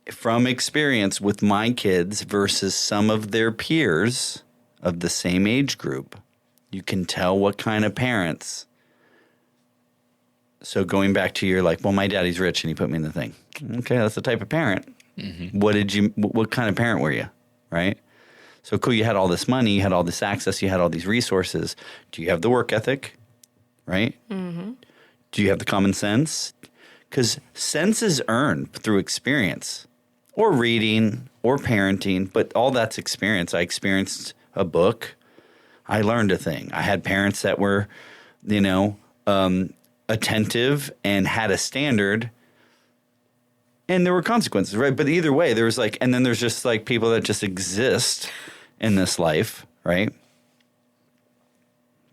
from experience with my kids versus some of their peers of the same age group, you can tell what kind of parents. So going back to your like, well, my daddy's rich and he put me in the thing. Okay, that's the type of parent. Mm-hmm. What kind of parent were you? Right? So cool, you had all this money, you had all this access, you had all these resources. Do you have the work ethic? Right? Mm-hmm. Do you have the common sense? Because sense is earned through experience or reading or parenting, but all that's experience. I experienced a book. I learned a thing. I had parents that were, attentive and had a standard, and there were consequences, right? But either way, there was like, and then there's just like people that just exist in this life, right?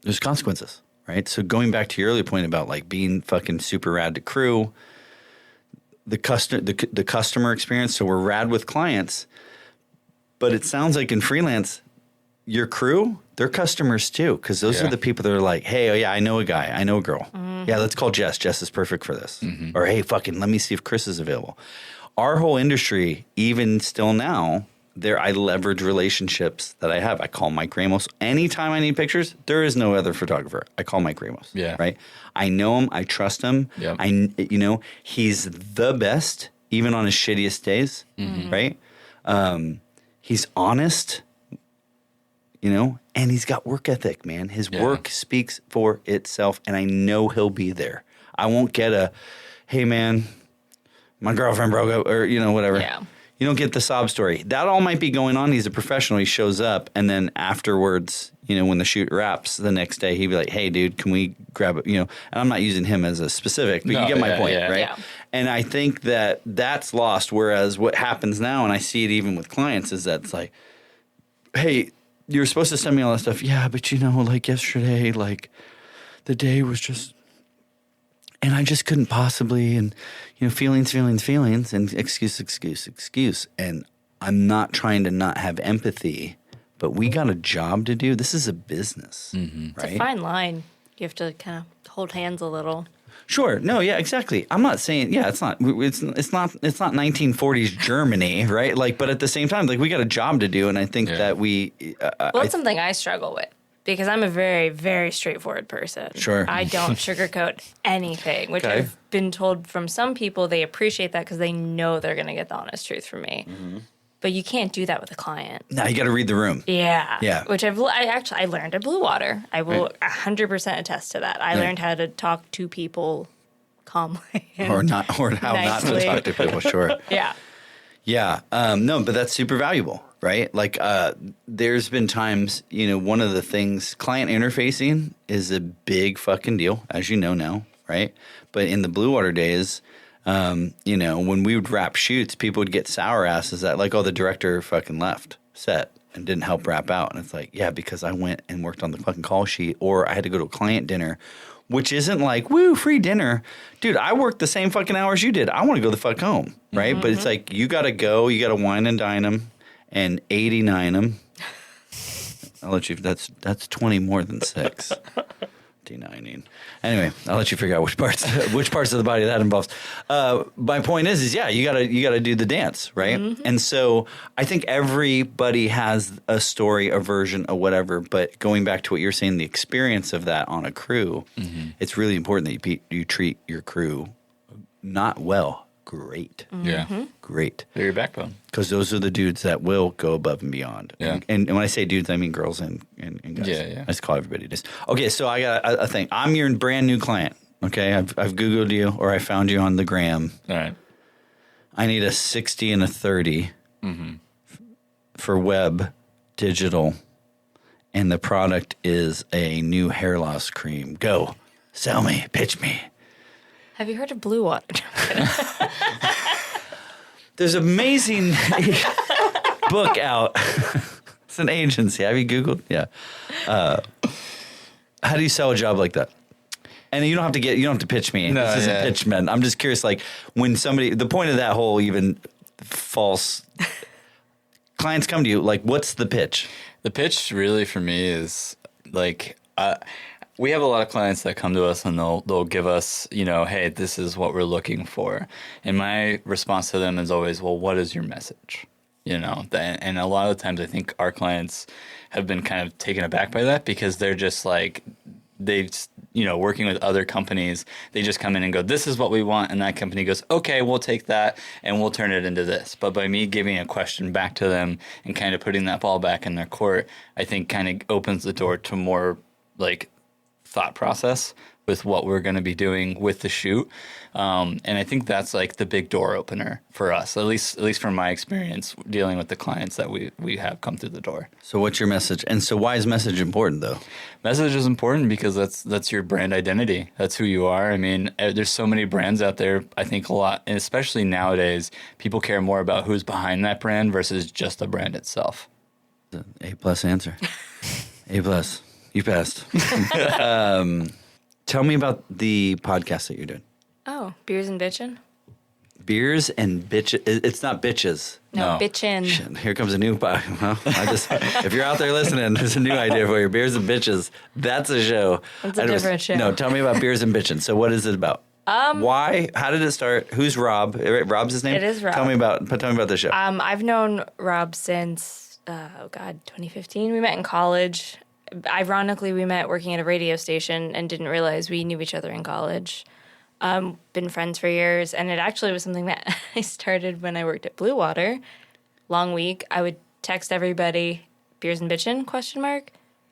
There's consequences. Right. So going back to your earlier point about like being fucking super rad to crew, the customer experience. So we're rad with clients, but it sounds like in freelance, your crew, they're customers too. Cause those are the people that are like, hey, oh yeah, I know a guy. I know a girl. Mm-hmm. Yeah. Let's call Jess. Jess is perfect for this. Mm-hmm. Or, hey, fucking, let me see if Chris is available. Our whole industry, even still now, I leverage relationships that I have. I call Mike Ramos. Anytime I need pictures, there is no other photographer. I call Mike Ramos. Yeah. Right? I know him. I trust him. Yep. He's the best, even on his shittiest days. Mm-hmm. Right? He's honest, and he's got work ethic, man. His work speaks for itself, and I know he'll be there. I won't get hey, man, my girlfriend broke up, or, whatever. Yeah. You don't get the sob story. That all might be going on. He's a professional. He shows up, and then afterwards, when the shoot wraps the next day, he'd be like, "Hey, dude, can we grab it?" And I'm not using him as a specific, but you get my point, right? Yeah. And I think that that's lost. Whereas what happens now, and I see it even with clients, is that it's like, "Hey, you're supposed to send me all that stuff." Yeah, but like yesterday, like the day was just. And I just couldn't possibly, and, feelings, and excuse. And I'm not trying to not have empathy, but we got a job to do. This is a business, right? It's a fine line. You have to kind of hold hands a little. Sure. No, yeah, exactly. I'm not saying, it's not 1940s Germany, right? Like, but at the same time, like, we got a job to do. And I think that we. Well, it's something I struggle with. Because I'm a very, very straightforward person. Sure. I don't sugarcoat anything, which I've been told from some people they appreciate that because they know they're going to get the honest truth from me. Mm-hmm. But you can't do that with a client. No, you got to read the room. Yeah. Yeah. Which I learned at Bluewater. I will 100% attest to that. I learned how to talk to people calmly. Or how not to talk to people, sure. Yeah. Yeah. No, but that's super valuable, right? Like, there's been times, one of the things, client interfacing is a big fucking deal, as you know now, right? But in the Bluewater days, when we would wrap shoots, people would get sour asses that, like, the director fucking left set and didn't help wrap out. And it's like, yeah, because I went and worked on the fucking call sheet, or I had to go to a client dinner, which isn't like, woo, free dinner. Dude, I worked the same fucking hours you did. I want to go the fuck home, right? Mm-hmm. But it's like, you got to go, you got to wine and dine them and 89 them. I'll let you, that's 20 more than 6. D90. Anyway, I'll let you figure out which parts of the body that involves. My point is you gotta do the dance, right? Mm-hmm. And so I think everybody has a story, a version, or whatever. But going back to what you're saying, the experience of that on a crew, it's really important that you treat your crew not well, great. Mm-hmm. Yeah, great. They're your backbone. Because those are the dudes that will go above and beyond. Yeah. And when I say dudes, I mean girls and guys. Yeah. I just call everybody this. Okay, so I got a thing. I'm your brand new client. Okay, I've Googled you, or I found you on the gram. All right. I need a 60 and a 30 for web, digital, and the product is a new hair loss cream. Go, sell me, pitch me. Have you heard of Bluewater? There's an amazing book out. It's an agency. Have you Googled? Yeah. How do you sell a job like that? And you don't have to pitch me. No, this isn't pitch men. I'm just curious, like, when the point of that whole even false clients come to you, like, what's the pitch? The pitch really for me is like, we have a lot of clients that come to us and they'll give us, hey, this is what we're looking for. And my response to them is always, well, what is your message? And a lot of the times I think our clients have been kind of taken aback by that because they're just like, working with other companies, they just come in and go, this is what we want. And that company goes, okay, we'll take that and we'll turn it into this. But by me giving a question back to them and kind of putting that ball back in their court, I think kind of opens the door to more like thought process with what we're going to be doing with the shoot. And I think that's like the big door opener for us, at least from my experience dealing with the clients that we have come through the door. So what's your message? And so why is message important though? Message is important because that's your brand identity. That's who you are. I mean, there's so many brands out there. I think a lot, and especially nowadays, people care more about who's behind that brand versus just the brand itself. A+ answer. A+. You passed. Tell me about the podcast that you're doing. Oh, Beers and Bitchin'? Beers and Bitches. It's not bitches. No. Bitchin'. Shit, here comes a new podcast. Well, if you're out there listening, there's a new idea for you. Beers and Bitches. That's a show. That's a different show. No, tell me about Beers and Bitchin'. So what is it about? Why? How did it start? Who's Rob? Rob's his name? It is Rob. Tell me about the show. I've known Rob since, 2015. We met in college. Ironically, we met working at a radio station and didn't realize we knew each other in college. Been friends for years, and it actually was something that I started when I worked at Bluewater. Long week, I would text everybody, beers and bitchin', ?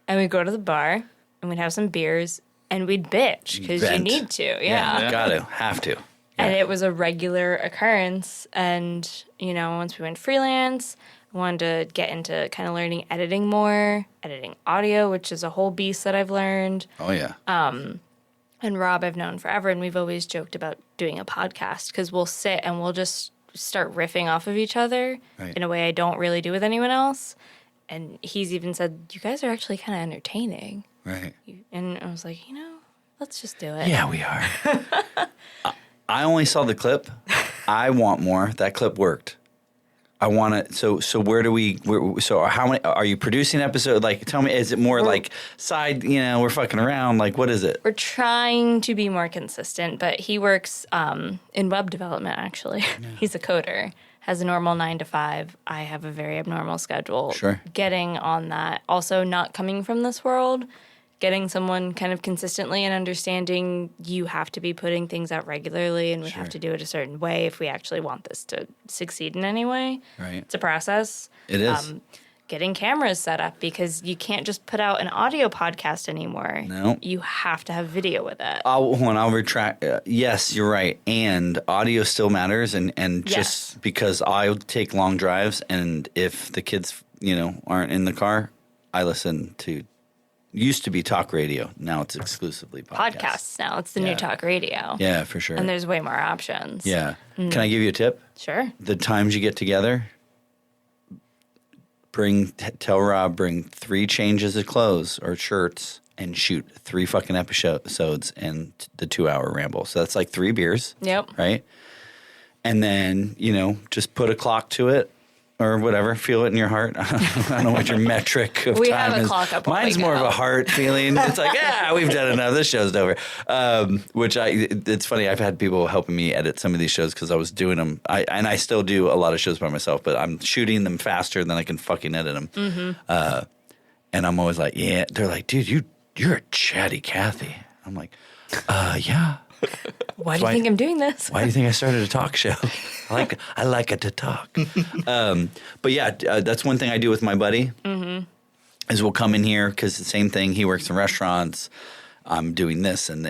And we'd go to the bar, and we'd have some beers, and we'd bitch, because you need to, yeah. Got to, have to. And it was a regular occurrence. And, you know, once we went freelance, I wanted to get into kind of learning editing more, editing audio, which is a whole beast that I've learned. Oh, yeah. And Rob I've known forever, and we've always joked about doing a podcast because we'll sit and we'll just start riffing off of each other in a way I don't really do with anyone else. And he's even said, you guys are actually kind of entertaining. Right. And I was like, you know, let's just do it. Yeah, we are. I only saw the clip. I want more. That clip worked. I want to. So where do we? So how many are you producing episode? Like, tell me, is it more like side? You know, we're fucking around. Like, what is it? We're trying to be more consistent, but he works in web development. Actually, he's a coder. Has a normal 9 to 5. I have a very abnormal schedule. Sure. Getting on that. Also, not coming from this world. Getting someone kind of consistently and understanding you have to be putting things out regularly and we have to do it a certain way if we actually want this to succeed in any way. Right. It's a process. It is. Getting cameras set up because you can't just put out an audio podcast anymore. No. You have to have video with it. I'll retract. Yes, you're right. And audio still matters. And just because I take long drives and if the kids, you know, aren't in the car, I listen to used to be talk radio. Now it's exclusively Podcasts now. It's the new talk radio. Yeah, for sure. And there's way more options. Yeah. Can I give you a tip? Sure. The times you get together, tell Rob, bring 3 changes of clothes or shirts and shoot 3 fucking episodes and the 2-hour ramble. So that's like 3 beers. Yep. Right? And then, you know, just put a clock to it. Or whatever, feel it in your heart. I don't know what your metric of we time have a is. clock up. Mine's more of a heart feeling. It's like, yeah, we've done enough. This show's over. It's funny. I've had people helping me edit some of these shows because I was doing them. I still do a lot of shows by myself, but I'm shooting them faster than I can fucking edit them. Mm-hmm. And I'm always like, yeah. They're like, dude, you're a chatty Cathy. I'm like, yeah. Why do you think I'm doing this? Why do you think I started a talk show? I like it to talk. But yeah, that's one thing I do with my buddy. Mm-hmm. Is we'll come in here because the same thing. He works in restaurants. I'm doing this, and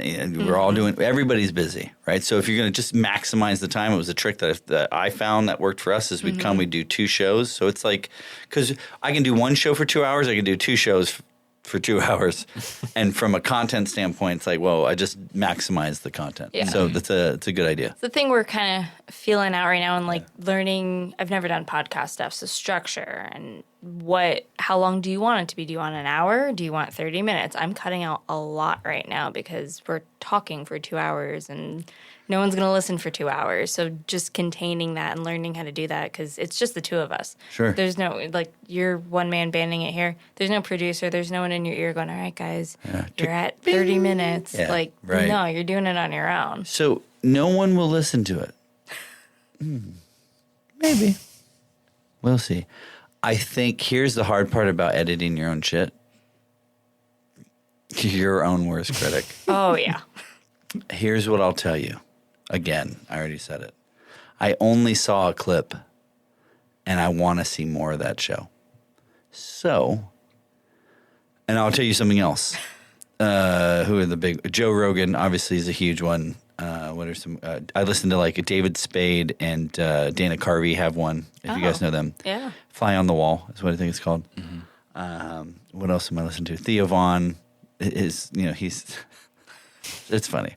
we're all doing. Everybody's busy, right? So if you're going to just maximize the time, it was a trick that I found that worked for us. Is we'd come, we'd do 2 shows. So it's like because I can do 1 show for 2 hours, I can do 2 shows for 2 hours. And from a content standpoint, it's like, well, I just maximize the content. Yeah. So it's a good idea. It's the thing we're kind of feeling out right now and like learning. I've never done podcast stuff, so structure and how long do you want it to be? Do you want an hour? Do you want 30 minutes? I'm cutting out a lot right now because we're talking for 2 hours and no one's going to listen for 2 hours. So just containing that and learning how to do that because it's just the 2 of us. Sure. There's no, like, you're one man banding it here. There's no producer. There's no one in your ear going, all right, guys, you're at 30 minutes. Yeah, like, right. No, you're doing it on your own. So no one will listen to it. Maybe. We'll see. I think here's the hard part about editing your own shit. Your own worst critic. Oh, yeah. Here's what I'll tell you. Again, I already said it. I only saw a clip, and I want to see more of that show. So, and I'll tell you something else. Who are the big? Joe Rogan, obviously, is a huge one. What are some? I listened to like David Spade and Dana Carvey have one. If you guys know them, Yeah. Fly on the Wall is what I think it's called. Mm-hmm. What else am I listening to? Theo Vaughn is, he's. It's funny.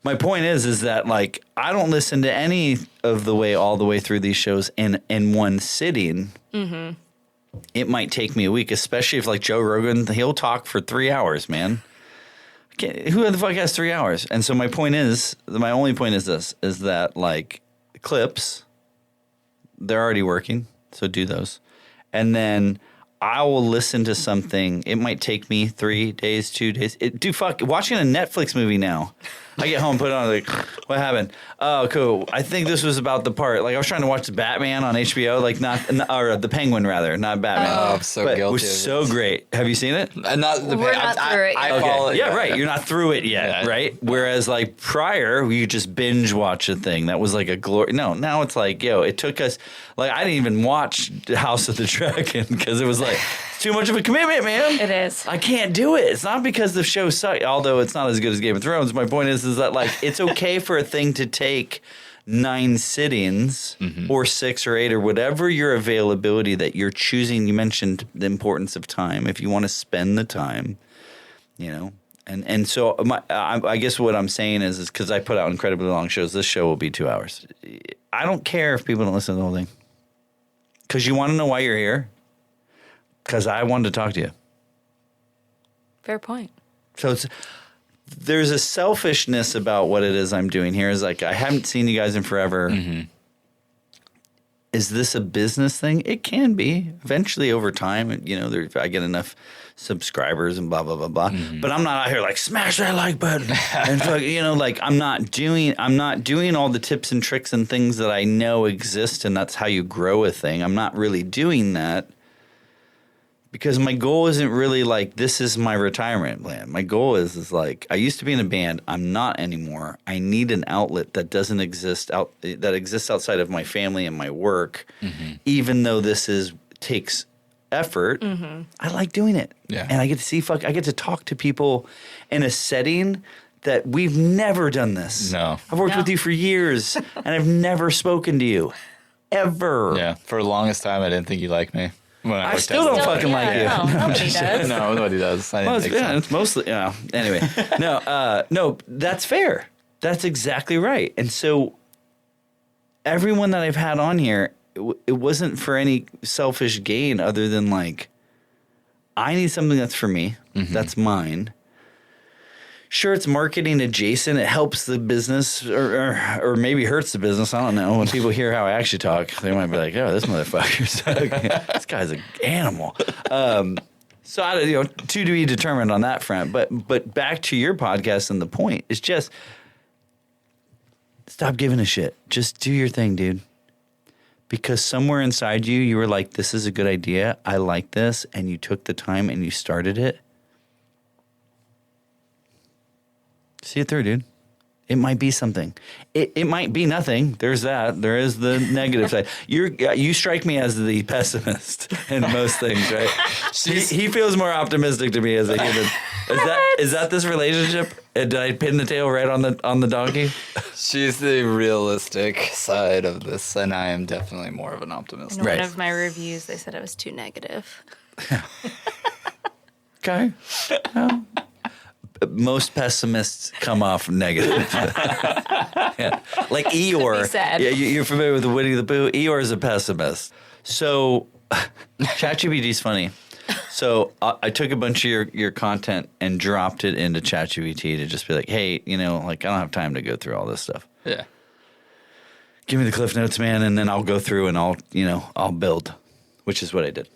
My point is that like I don't listen to any of all the way through these shows in one sitting. Mm-hmm. It might take me a week, especially if like Joe Rogan, he'll talk for 3 hours, man. Who the fuck has 3 hours? And so my only point is this, is that like clips, they're already working, so do those. And then I will listen to something. It might take me 3 days, 2 days. Watching a Netflix movie now. I get home, put it on, like, what happened? Oh, cool. I think this was about the part. Like, I was trying to watch the Batman on HBO, like, or the Penguin, rather, not Batman. Oh, I'm so guilty. It was so great. Have you seen it? We're not through it yet. I follow it. Yeah, right. You're not through it yet, right? Whereas, like, prior, you just binge watch a thing. That was like a No, now it's like, it took us, like, I didn't even watch House of the Dragon because it was like, it's too much of a commitment, man. It is. I can't do it. It's not because the show sucks, although it's not as good as Game of Thrones. My point is that, like, it's okay for a thing to take 9 sittings or 6 or 8 or whatever your availability that you're choosing. You mentioned the importance of time. If you want to spend the time, you know. And so I guess what I'm saying is because I put out incredibly long shows, this show will be 2 hours. I don't care if people don't listen to the whole thing. Because you want to know why you're here. Because I wanted to talk to you. Fair point. So there's a selfishness about what it is I'm doing here. Is like, I haven't seen you guys in forever. Is this a business thing? It can be. Eventually, over time, you know, if I get enough subscribers and blah, blah, blah, blah. But I'm not out here like, smash that like button. And, you know, like, I'm not doing all the tips and tricks and things that I know exist, and that's how you grow a thing. I'm not really doing that. Because my goal isn't really like, this is my retirement plan. My goal is like, I used to be in a band. I'm not anymore. I need an outlet that doesn't exist that exists outside of my family and my work. Even though this takes effort, I like doing it. Yeah. And I get to I get to talk to people in a setting that we've never done this. No. I've worked with you for years and I've never spoken to you. Ever. Yeah. For the longest time, I didn't think you liked me. I still don't fucking like you. No, nobody does. No, nobody does. I didn't think so. It's mostly, anyway. No, that's fair. That's exactly right. And so everyone that I've had on here, it wasn't for any selfish gain other than like, I need something that's for me. That's mine. Sure, it's marketing adjacent. It helps the business or maybe hurts the business. I don't know. When people hear how I actually talk, they might be like, oh, this motherfucker's this guy's an animal. So, to be determined on that front. But back to your podcast and the point is just stop giving a shit. Just do your thing, dude. Because somewhere inside you were like, this is a good idea. I like this. And you took the time and you started it. See it through, dude. It might be something. It might be nothing. There's that. There is the negative side. You strike me as the pessimist in most things, right? He feels more optimistic to me as a human. Is that this relationship? Did I pin the tail right on the donkey? She's the realistic side of this, and I am definitely more of an optimist. In one of my reviews, they said I was too negative. Okay. Well, most pessimists come off negative. Yeah. Like Eeyore. Yeah, you're familiar with the Winnie the Pooh? Eeyore is a pessimist. So ChatGPT's funny. So I took a bunch of your content and dropped it into ChatGPT to just be like, hey, like, I don't have time to go through all this stuff. Yeah. Give me the Cliff Notes, man, and then I'll go through and I'll build, which is what I did.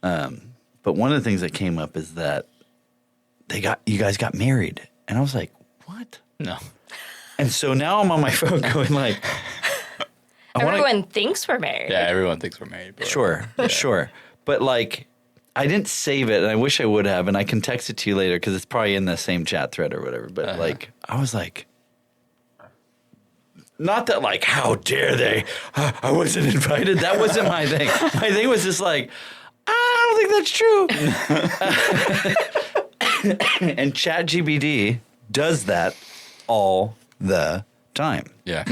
But one of the things that came up is that you guys got married. And I was like, what? No. And so now I'm on my phone going like, everyone thinks we're married. Yeah, everyone thinks we're married. But Sure. But like, I didn't save it and I wish I would have. And I can text it to you later because it's probably in the same chat thread or whatever. But like, I was like, not that like, how dare they? I wasn't invited. That wasn't my thing. My thing was just like, I don't think that's true. And ChatGPT does that all the time. Yeah.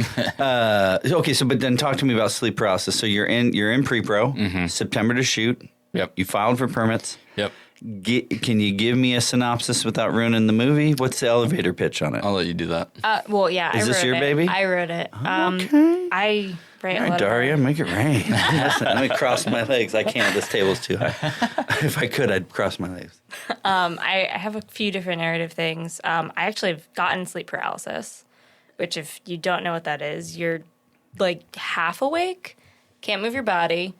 Okay, so but then talk to me about sleep paralysis. So you're in pre-pro, September to shoot. Yep. You filed for permits. Yep. Can you give me a synopsis without ruining the movie? What's the elevator pitch on it? I'll let you do that. Well, yeah. Is this your baby? I wrote it. Okay. I write All right, Daria, make it rain. Listen, let me cross my legs. I can't. This table's too high. If I could, I'd cross my legs. I have a few different narrative things. I actually have gotten sleep paralysis, which if you don't know what that is, you're like half awake, can't move your body,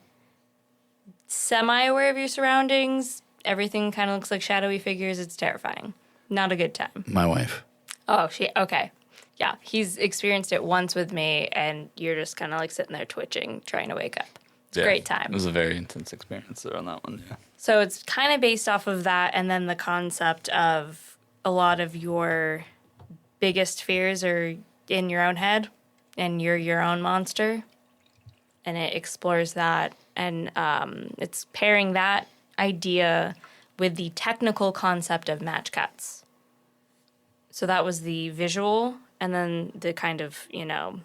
semi-aware of your surroundings. Everything kind of looks like shadowy figures. It's terrifying. Not a good time. My wife. Oh, okay. Yeah, he's experienced it once with me, and you're just kind of like sitting there twitching, trying to wake up. It's a great time. It was a very intense experience there on that one, yeah. So it's kind of based off of that, and then the concept of a lot of your biggest fears are in your own head, and you're your own monster, and it explores that, and it's pairing that idea with the technical concept of match cuts. So that was the visual, and then the kind of, the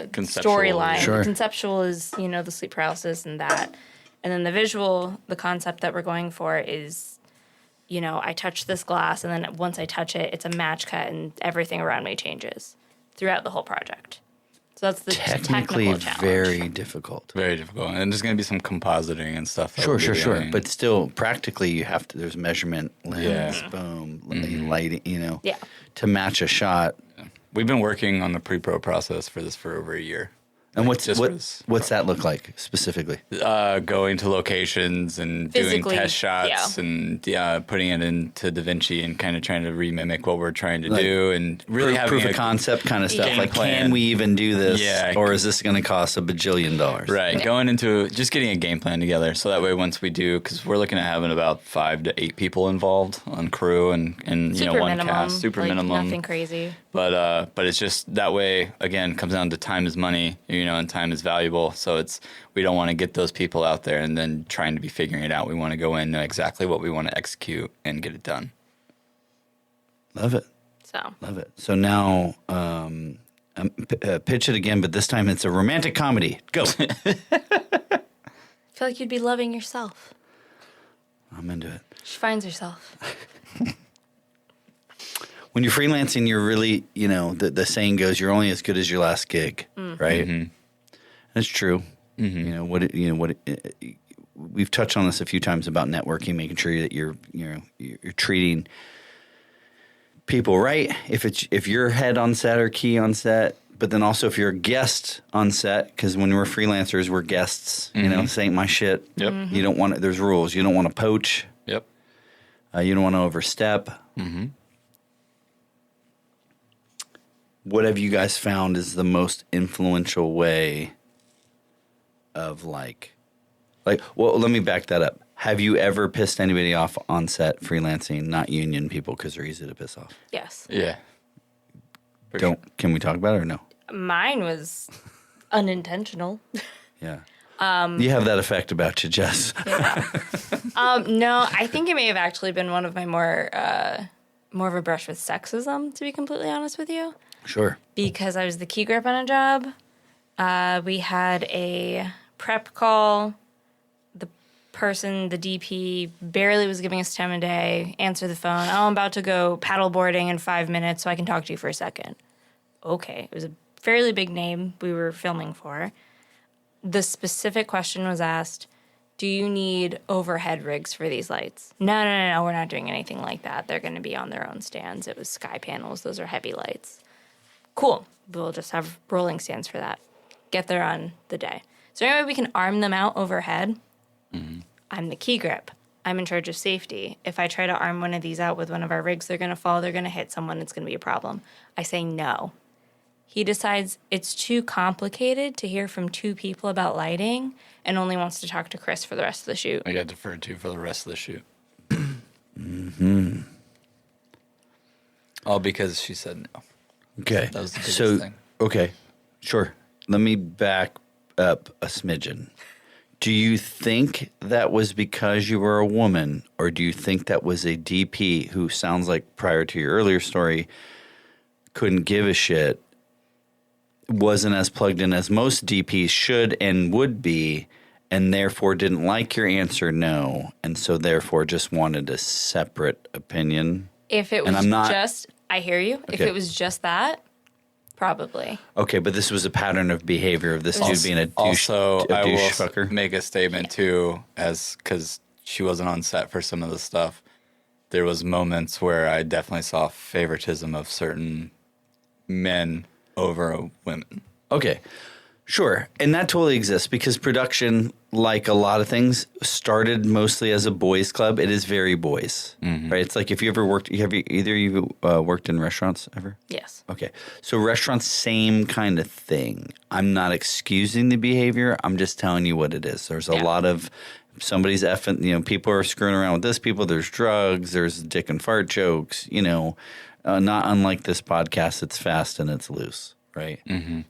storyline. Sure. The conceptual is, the sleep paralysis and that. And then the visual, the concept that we're going for is, I touch this glass, and then once I touch it, it's a match cut, and everything around me changes throughout the whole project. So that's the technically technical challenge. very difficult. Very difficult. And there's going to be some compositing and stuff. Sure. But still, practically, you have to. There's measurement, lens, boom, lighting. To match a shot. We've been working on the pre-pro process for this for over a year. And what's that look like specifically? Going to locations and doing Physically, test shots and putting it into DaVinci and kind of trying to remimic what we're trying to Like do and really having proof of concept kind of stuff. game Like, plan. can we even do this? Yeah. Or is this going to cost $1 bajillion? Right. Going into just getting a game plan together. So that way, once we do, because we're looking at having about 5 to 8 people involved on crew and Super one minimum, cast, super minimum. Nothing crazy. But it's just that way, again, comes down to time is money, and time is valuable. So we don't want to get those people out there and then trying to be figuring it out. We want to go in, know exactly what we want to execute and get it done. Love it. Love it. So now, pitch it again, but this time it's a romantic comedy. Go. I feel like you'd be loving yourself. I'm into it. She finds herself. When you're freelancing, you're really, the saying goes, you're only as good as your last gig, right? Mm-hmm. That's true. Mm-hmm. We've touched on this a few times about networking, making sure that you're treating people right. If you're head on set or key on set, but then also if you're a guest on set, because when we're freelancers, we're guests. This ain't my shit. Yep. Mm-hmm. You don't want. There's rules. You don't want to poach. Yep. You don't want to overstep. Mm-hmm. What have you guys found is the most influential way of well, let me back that up. Have you ever pissed anybody off on set freelancing, not union people, because they're easy to piss off? Yes. Yeah. Can we talk about it or no? Mine was unintentional. Yeah. You have that effect about you, Jess. Yeah. No, I think it may have actually been one of my more of a brush with sexism, to be completely honest with you. Sure. Because I was the key grip on a job. We had a prep call. The person, the DP, barely was giving us time of day. Answer the phone. Oh, I'm about to go paddleboarding in 5 minutes, so I can talk to you for a second. Okay. It was a fairly big name we were filming for. The specific question was asked, do you need overhead rigs for these lights? No, we're not doing anything like that. They're going to be on their own stands. It was sky panels. Those are heavy lights. Cool. We'll just have rolling stands for that. Get there on the day. So anyway, we can arm them out overhead. Mm-hmm. I'm the key grip. I'm in charge of safety. If I try to arm one of these out with one of our rigs, they're going to fall. They're going to hit someone. It's going to be a problem. I say no. He decides it's too complicated to hear from 2 people about lighting and only wants to talk to Chris for the rest of the shoot. I got deferred to for the rest of the shoot. Mm-hmm. All because she said no. Okay. That was the biggest thing. Okay, sure. Let me back up a smidgen. Do you think that was because you were a woman, or do you think that was a DP who sounds like, prior to your earlier story, couldn't give a shit, wasn't as plugged in as most DPs should and would be, and therefore didn't like your answer no, and so therefore just wanted a separate opinion? If it was I hear you. Okay. If it was just that, probably. Okay, but this was a pattern of behavior of this dude being a douche. Also, I will fucker. make a statement too, because she wasn't on set for some of the stuff. There was moments where I definitely saw favoritism of certain men over women. Okay, sure. And that totally exists because production, like a lot of things, started mostly as a boys' club. It is very boys, right? It's like if you ever worked, either of you worked in restaurants ever? Yes. Okay. So restaurants, same kind of thing. I'm not excusing the behavior. I'm just telling you what it is. There's a lot of somebody's effing, people are screwing around with this people. There's drugs. There's dick and fart jokes, not unlike this podcast. It's fast and it's loose, right? Mm-hmm.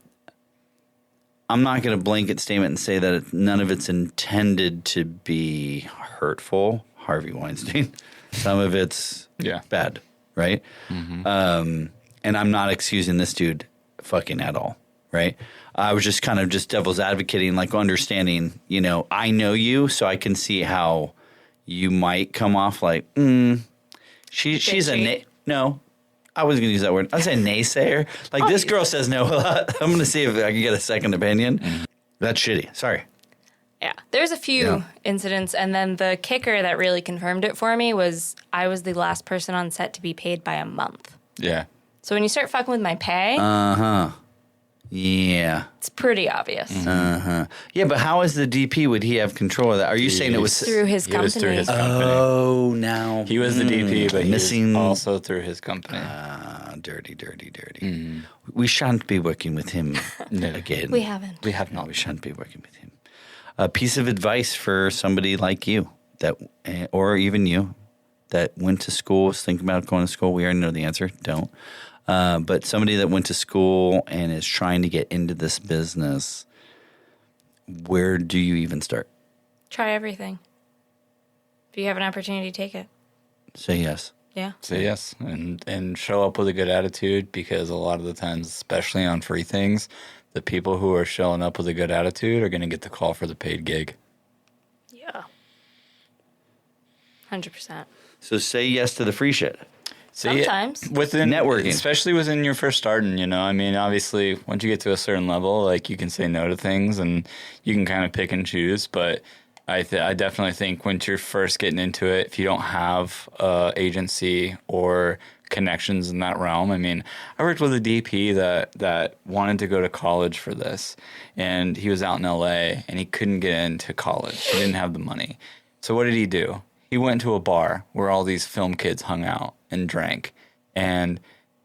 I'm not going to blanket statement and say that none of it's intended to be hurtful. Harvey Weinstein. Some of it's bad, right? And I'm not excusing this dude fucking at all, right? I was just kind of just devil's advocating, like understanding, you know, I know you, so I can see how you might come off like, she's no. I wasn't going to use that word. I was a naysayer. Like, this girl says no a lot. I'm going to see if I can get a second opinion. That's shitty. Sorry. Yeah. There's a few incidents, and then the kicker that really confirmed it for me was I was the last person on set to be paid by a month. Yeah. So when you start fucking with my pay, Yeah. it's pretty obvious. Yeah, but how is the DP? Would he have control of that? Are you saying it was Through his company. It was through his company. Oh, now He was the DP, but missing he was also through his company. dirty. We shan't be working with him again. We haven't. We have No, not. we shan't be working with him. A piece of advice for somebody like you that, or even you, that went to school, was thinking about going to school. We already know the answer. Don't. But somebody that went to school and is trying to get into this business, where do you even start? Try everything. If you have an opportunity, take it. Say yes. Yeah. Say yes and show up with a good attitude, because a lot of the times, especially on free things, the people who are showing up with a good attitude are going to get the call for the paid gig. Yeah. 100%. So say yes to the free shit. Sometimes. Within Networking. especially within your first starting, you know, I mean, obviously, once you get to a certain level, like, you can say no to things and you can kind of pick and choose. But I definitely think once you're first getting into it, if you don't have agency or connections in that realm, I mean, I worked with a DP that wanted to go to college for this, and he was out in LA and he couldn't get into college. He didn't have the money. So what did he do? He went to a bar where all these film kids hung out and drank, and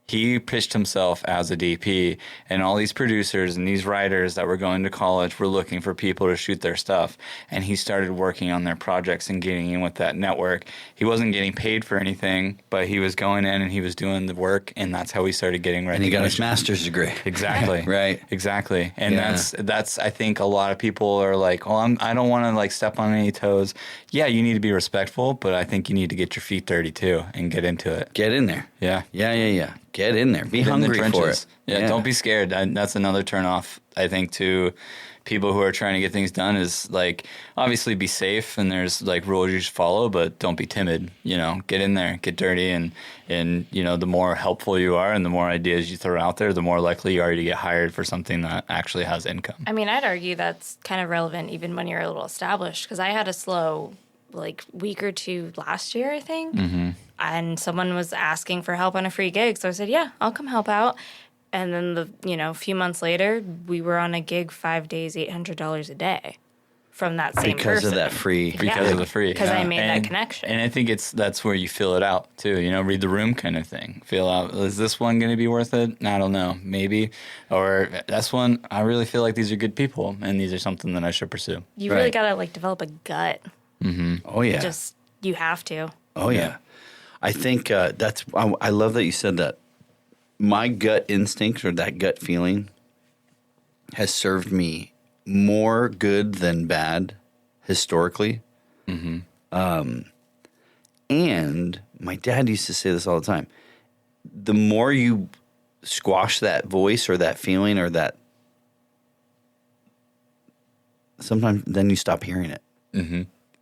he pitched himself as a DP, and all these producers and these writers that were going to college were looking for people to shoot their stuff, and he started working on their projects and getting in with that network. He wasn't getting paid for anything, but he was going in and he was doing the work, and that's how he started getting recognition. And he got his master's degree. Exactly. Right. Exactly. And that's I think a lot of people are like, oh, I don't want to like step on any toes. Yeah, you need to be respectful, but I think you need to get your feet dirty too and get into it. Get in there. Yeah. Yeah. Get in there. Be Get in the hungry for trenches. it. Yeah, don't be scared. That's another turnoff, I think, to people who are trying to get things done is, like, obviously be safe and there's, like, rules you should follow, but don't be timid. You know, get in there, get dirty, and you know, the more helpful you are and the more ideas you throw out there, the more likely you are to get hired for something that actually has income. I mean, I'd argue that's kind of relevant even when you're a little established, because I had a slow, like, week or two last year, I think. And someone was asking for help on a free gig. So I said, yeah, I'll come help out. And then a few months later, we were on a gig 5 days, $800 a day from that same because person. of that free. Because of the free. Because I made that connection. And I think that's where you feel it out too. You know, read the room kind of thing. Feel out, is this one going to be worth it? I don't know, maybe. Or this one, I really feel like these are good people and these are something that I should pursue. You really got to like develop a gut. Oh yeah. Just you have to. Oh yeah. I think that's. I love that you said that. My gut instinct or that gut feeling has served me more good than bad historically. And my dad used to say this all the time. The more you squash that voice or that feeling or that, sometimes then you stop hearing it.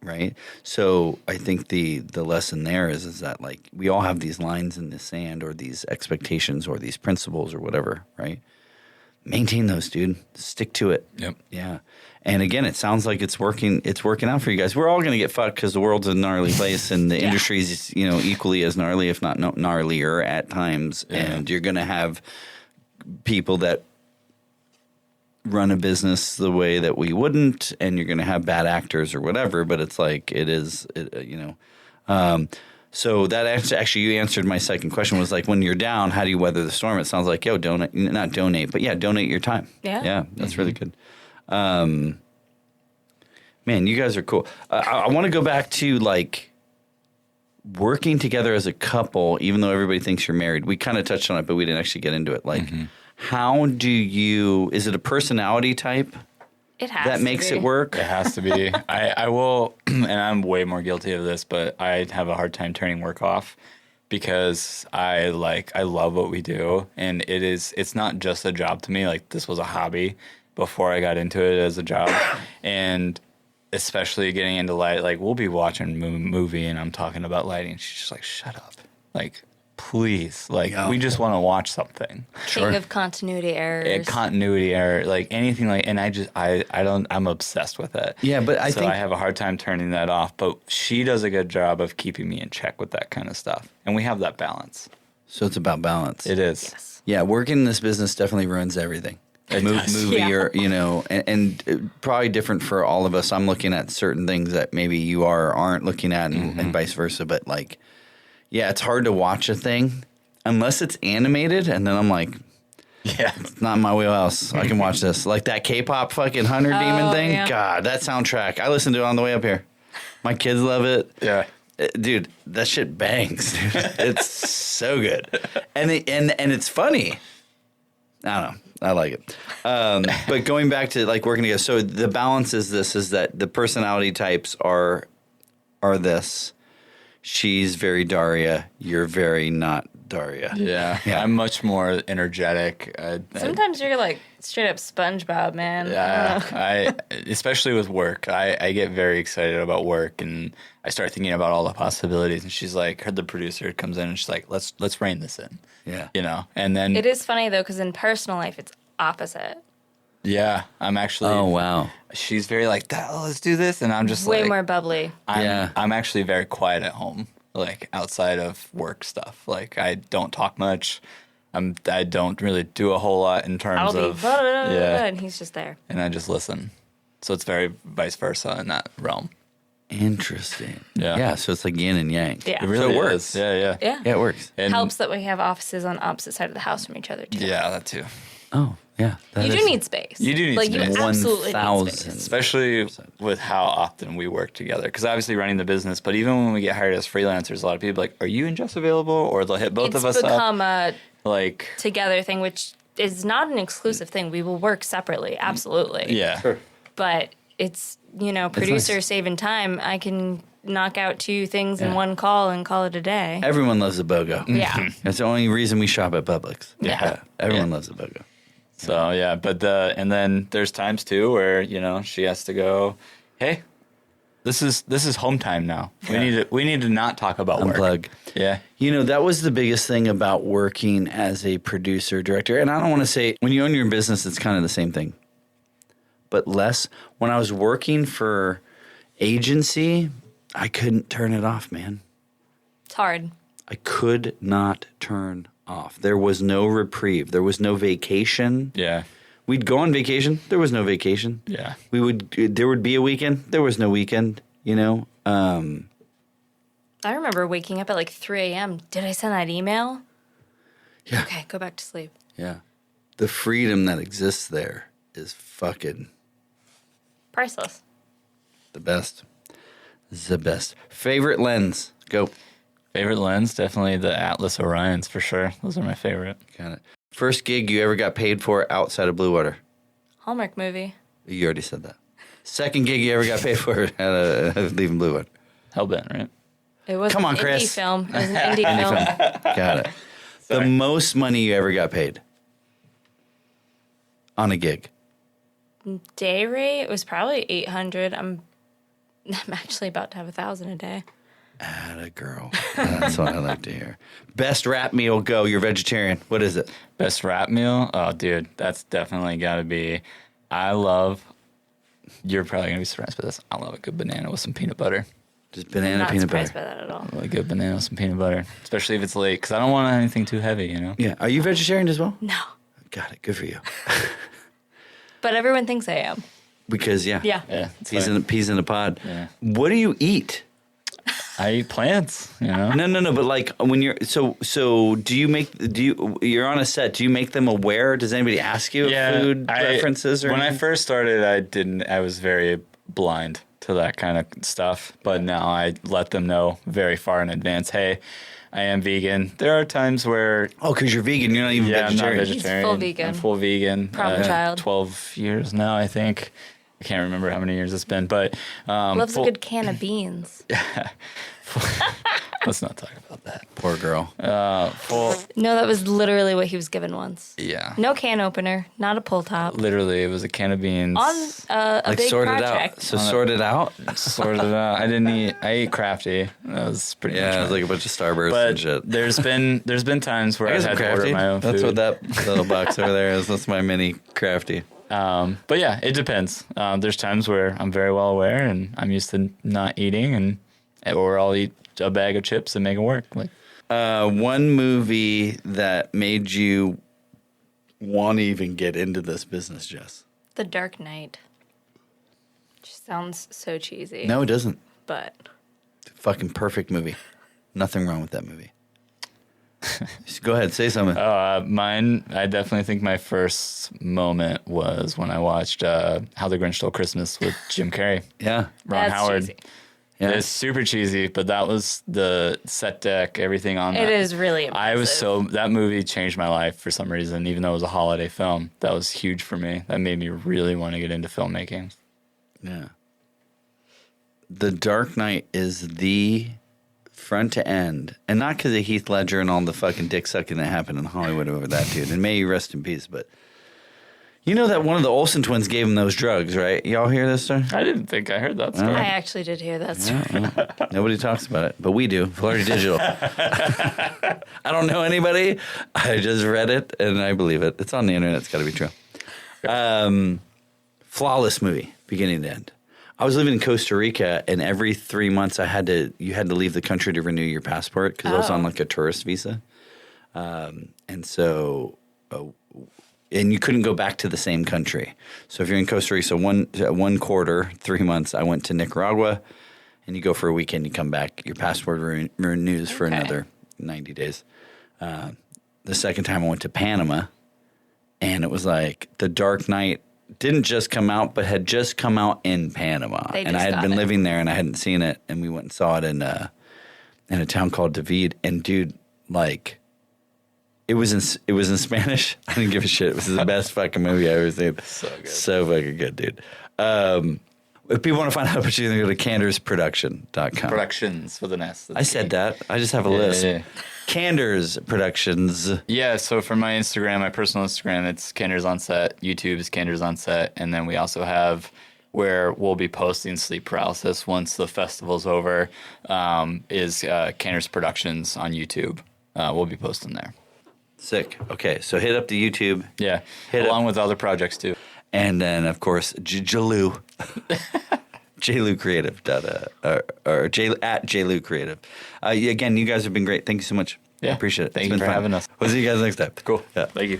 Right? So I think the lesson there is that, like, we all have these lines in the sand or these expectations or these principles or whatever, right? Maintain those, dude. Stick to it. Yep. Yeah. And again, it sounds like it's working out for you guys. We're all going to get fucked because the world's a gnarly place and the industry is, equally as gnarly, if not gnarlier at times. Yeah. And you're going to have people that run a business the way that we wouldn't, and you're going to have bad actors or whatever, but it's like so that actually you answered my second question, was like, when you're down, how do you weather the storm? It sounds like, donate your time. Yeah, that's really good. Man, you guys are cool. I want to go back to, like, working together as a couple, even though everybody thinks you're married. We kind of touched on it, but we didn't actually get into it. Like, How do you? Is it a personality type It has that to makes be. it work? It has to be. I will, and I'm way more guilty of this, but I have a hard time turning work off because I love what we do, and it's not just a job to me. Like, this was a hobby before I got into it as a job, and especially getting into light. Like, we'll be watching a movie, and I'm talking about lighting. She's just like, "Shut up!" Like, please, like, Yeah. we just want to watch something. King of continuity errors. Continuity error, like anything like, and I'm obsessed with it. Yeah, but I so think- I have a hard time turning that off. But she does a good job of keeping me in check with that kind of stuff, and we have that balance. So it's about balance. It is. Yes. Yeah, working in this business definitely ruins everything. It does. Movie Yeah. or, and probably different for all of us. I'm looking at certain things that maybe you are or aren't looking at and vice versa. But like, yeah, it's hard to watch a thing unless it's animated. And then I'm like, Yeah. it's not in my wheelhouse. I can watch this. Like that K-pop fucking Hunter Demon thing. yeah. God, that soundtrack. I listened to it on the way up here. My kids love it. Yeah. Dude, that shit bangs, dude. It's so good. And it's funny. I don't know. I like it. But going back to like working together, so the balance is that the personality types are this. She's very Daria. You're very not Daria. Yeah. Yeah. I'm much more energetic. Sometimes you're like straight up SpongeBob, man. Yeah, I especially with work, I get very excited about work, and I start thinking about all the possibilities. And she's like, the producer comes in, and she's like, let's rein this in. Yeah. And then It is funny though, because in personal life it's opposite. yeah, I'm actually. Oh wow. She's very like, let's do this, and I'm just Way like, more bubbly. I'm actually very quiet at home, like outside of work stuff. Like, I don't talk much. I don't really do a whole lot in terms I'll be of blah, blah, blah, blah, yeah, and he's just there. and I just listen. So it's very vice versa in that realm. Interesting. Yeah. Yeah. So it's like yin and yang. Yeah. It really So it works. is. Yeah. Yeah. Yeah, it works. And Helps that we have offices on opposite side of the house from each other too. Yeah, that too. Oh yeah. That You is- do need space. You do need like, space. You absolutely need 1,000. space. Especially with how often we work together. Because obviously running the business, but even when we get hired as freelancers, a lot of people are like, are you and Jess available? Or they'll hit both It's of us up. become a Like, together thing, which is not an exclusive thing. We will work separately, absolutely. yeah. But it's, producer nice. saving time. I can knock out 2 things in one call and call it a day. Everyone loves a BOGO. Yeah. That's the only reason we shop at Publix. Yeah. Everyone loves a BOGO. So, yeah. But, and then there's times too where, she has to go, hey, this is home time now. We need to not talk about work. Unplug. Yeah. That was the biggest thing about working as a producer, director. And I don't want to say, when you own your own business, it's kind of the same thing. But less, when I was working for agency, I couldn't turn it off, man. It's hard. I could not turn off. There was no reprieve. There was no vacation. Yeah. We'd go on vacation. There was no vacation. Yeah. There would be a weekend. There was no weekend, I remember waking up at like 3 a.m. Did I send that email? Yeah. Okay, go back to sleep. Yeah. The freedom that exists there is fucking Priceless. the best. The best. Favorite lens? Go. Favorite lens? Definitely the Atlas Orions for sure. Those are my favorite. Got it. First gig you ever got paid for outside of Bluewater? Hallmark movie. You already said that. Second gig you ever got paid for leaving Bluewater? Hellbent, right? It was Come on, an Chris. indie film. It was an indie film. Got it. The most money you ever got paid on a gig? Day rate was probably 800. I'm actually about to have 1,000 a day. Atta girl. That's what I like to hear. Best rap meal, go. You're vegetarian. What is it? Best rap meal? Oh, dude, that's definitely got to be. You're probably going to be surprised by this. I love a good banana with some peanut butter. Just I'm banana not peanut surprised butter. by that at all. I love a good banana with some peanut butter, especially if it's late, because I don't want anything too heavy, Yeah. Are you vegetarian as well? No. Got it. Good for you. But everyone thinks I am. Because, yeah. Yeah. Yeah, it's Peas fine. in a pod. Yeah. What do you eat? I eat plants, No. But like when you're you're on a set, do you make them aware? Does anybody ask you food preferences or when anything? I first started, I was very blind to that kind of stuff, but now I let them know very far in advance, hey, I am vegan. There are times where Oh, because you're vegan. You're not even I'm not vegetarian. vegetarian. full vegan. I'm full vegan. Problem child. 12 years now, I think. I can't remember how many years it's been, but Loves a good can of beans. let's not talk about that. Poor girl. Full, No, that was literally what he was given once. yeah. No can opener, not a pull top. Literally, it was a can of beans. On a Like big sort it project. out. So sort it out. Sorted out. I ate crafty. That was pretty much Yeah, it was my- like a bunch of Starbursts But and shit. there's been times where I I've guess I'm had to order crafty. my own food. That's what that little box over there is. That's my mini crafty. But yeah, it depends. There's times where I'm very well aware and I'm used to not eating, or I'll eat a bag of chips and make it work. Like, One movie that made you want to even get into this business, Jess? The Dark Knight. Just sounds so cheesy. No, it doesn't. But Fucking perfect movie. Nothing wrong with that movie. Just go ahead, say something. mine, I definitely think my first moment was when I watched How the Grinch Stole Christmas with Jim Carrey, Yeah. Ron that's Howard. cheesy. Yeah. It's super cheesy, but that was the set deck, everything on that. It is really impressive. That movie changed my life for some reason, even though it was a holiday film. That was huge for me. That made me really want to get into filmmaking. Yeah. The Dark Knight is the front to end, and not because of Heath Ledger and all the fucking dick sucking that happened in Hollywood over that dude, and may he rest in peace, but you know that one of the Olsen twins gave him those drugs, right? Y'all hear this story? I didn't think I heard that story. I actually did hear that story. Nobody talks about it, but we do. Vilardi Digital. I don't know anybody. I just read it, and I believe it. It's on the internet. It's got to be true. Flawless movie, beginning to end. I was living in Costa Rica, and every 3 months you had to leave the country to renew your passport because I was on like a tourist visa, and so and you couldn't go back to the same country. So if you're in Costa Rica, so one quarter, 3 months, I went to Nicaragua, and you go for a weekend, you come back, your passport renews for another 90 days. The second time I went to Panama, and it was like The Dark Knight didn't just come out, but had just come out in Panama. They And I just had got been it. living there, and I hadn't seen it, and we went and saw it in a town called David. And dude, like, it was in Spanish. I didn't give a shit. It was the best fucking movie I ever seen. So good. So fucking good, dude. If people want to find out about you, they go to candersproduction.com. Productions with an S. I said that. I just have a list. Yeah. Canders Productions. Yeah, so for my Instagram, my personal Instagram, it's Canders on Set. YouTube is Canders on Set. And then we also have where we'll be posting Sleep Paralysis once the festival's over, is Canders Productions on YouTube. We'll be posting there. Sick. Okay, so hit up the YouTube. Yeah, Hit along with other projects too. And then, of course, Jaloo. JLou Creative. Or at JLou Creative. Again, you guys have been great. Thank you so much. Yeah. I appreciate it. Thank It's you been for fun. having us. We'll see you guys next time. Cool. Yeah. Thank you.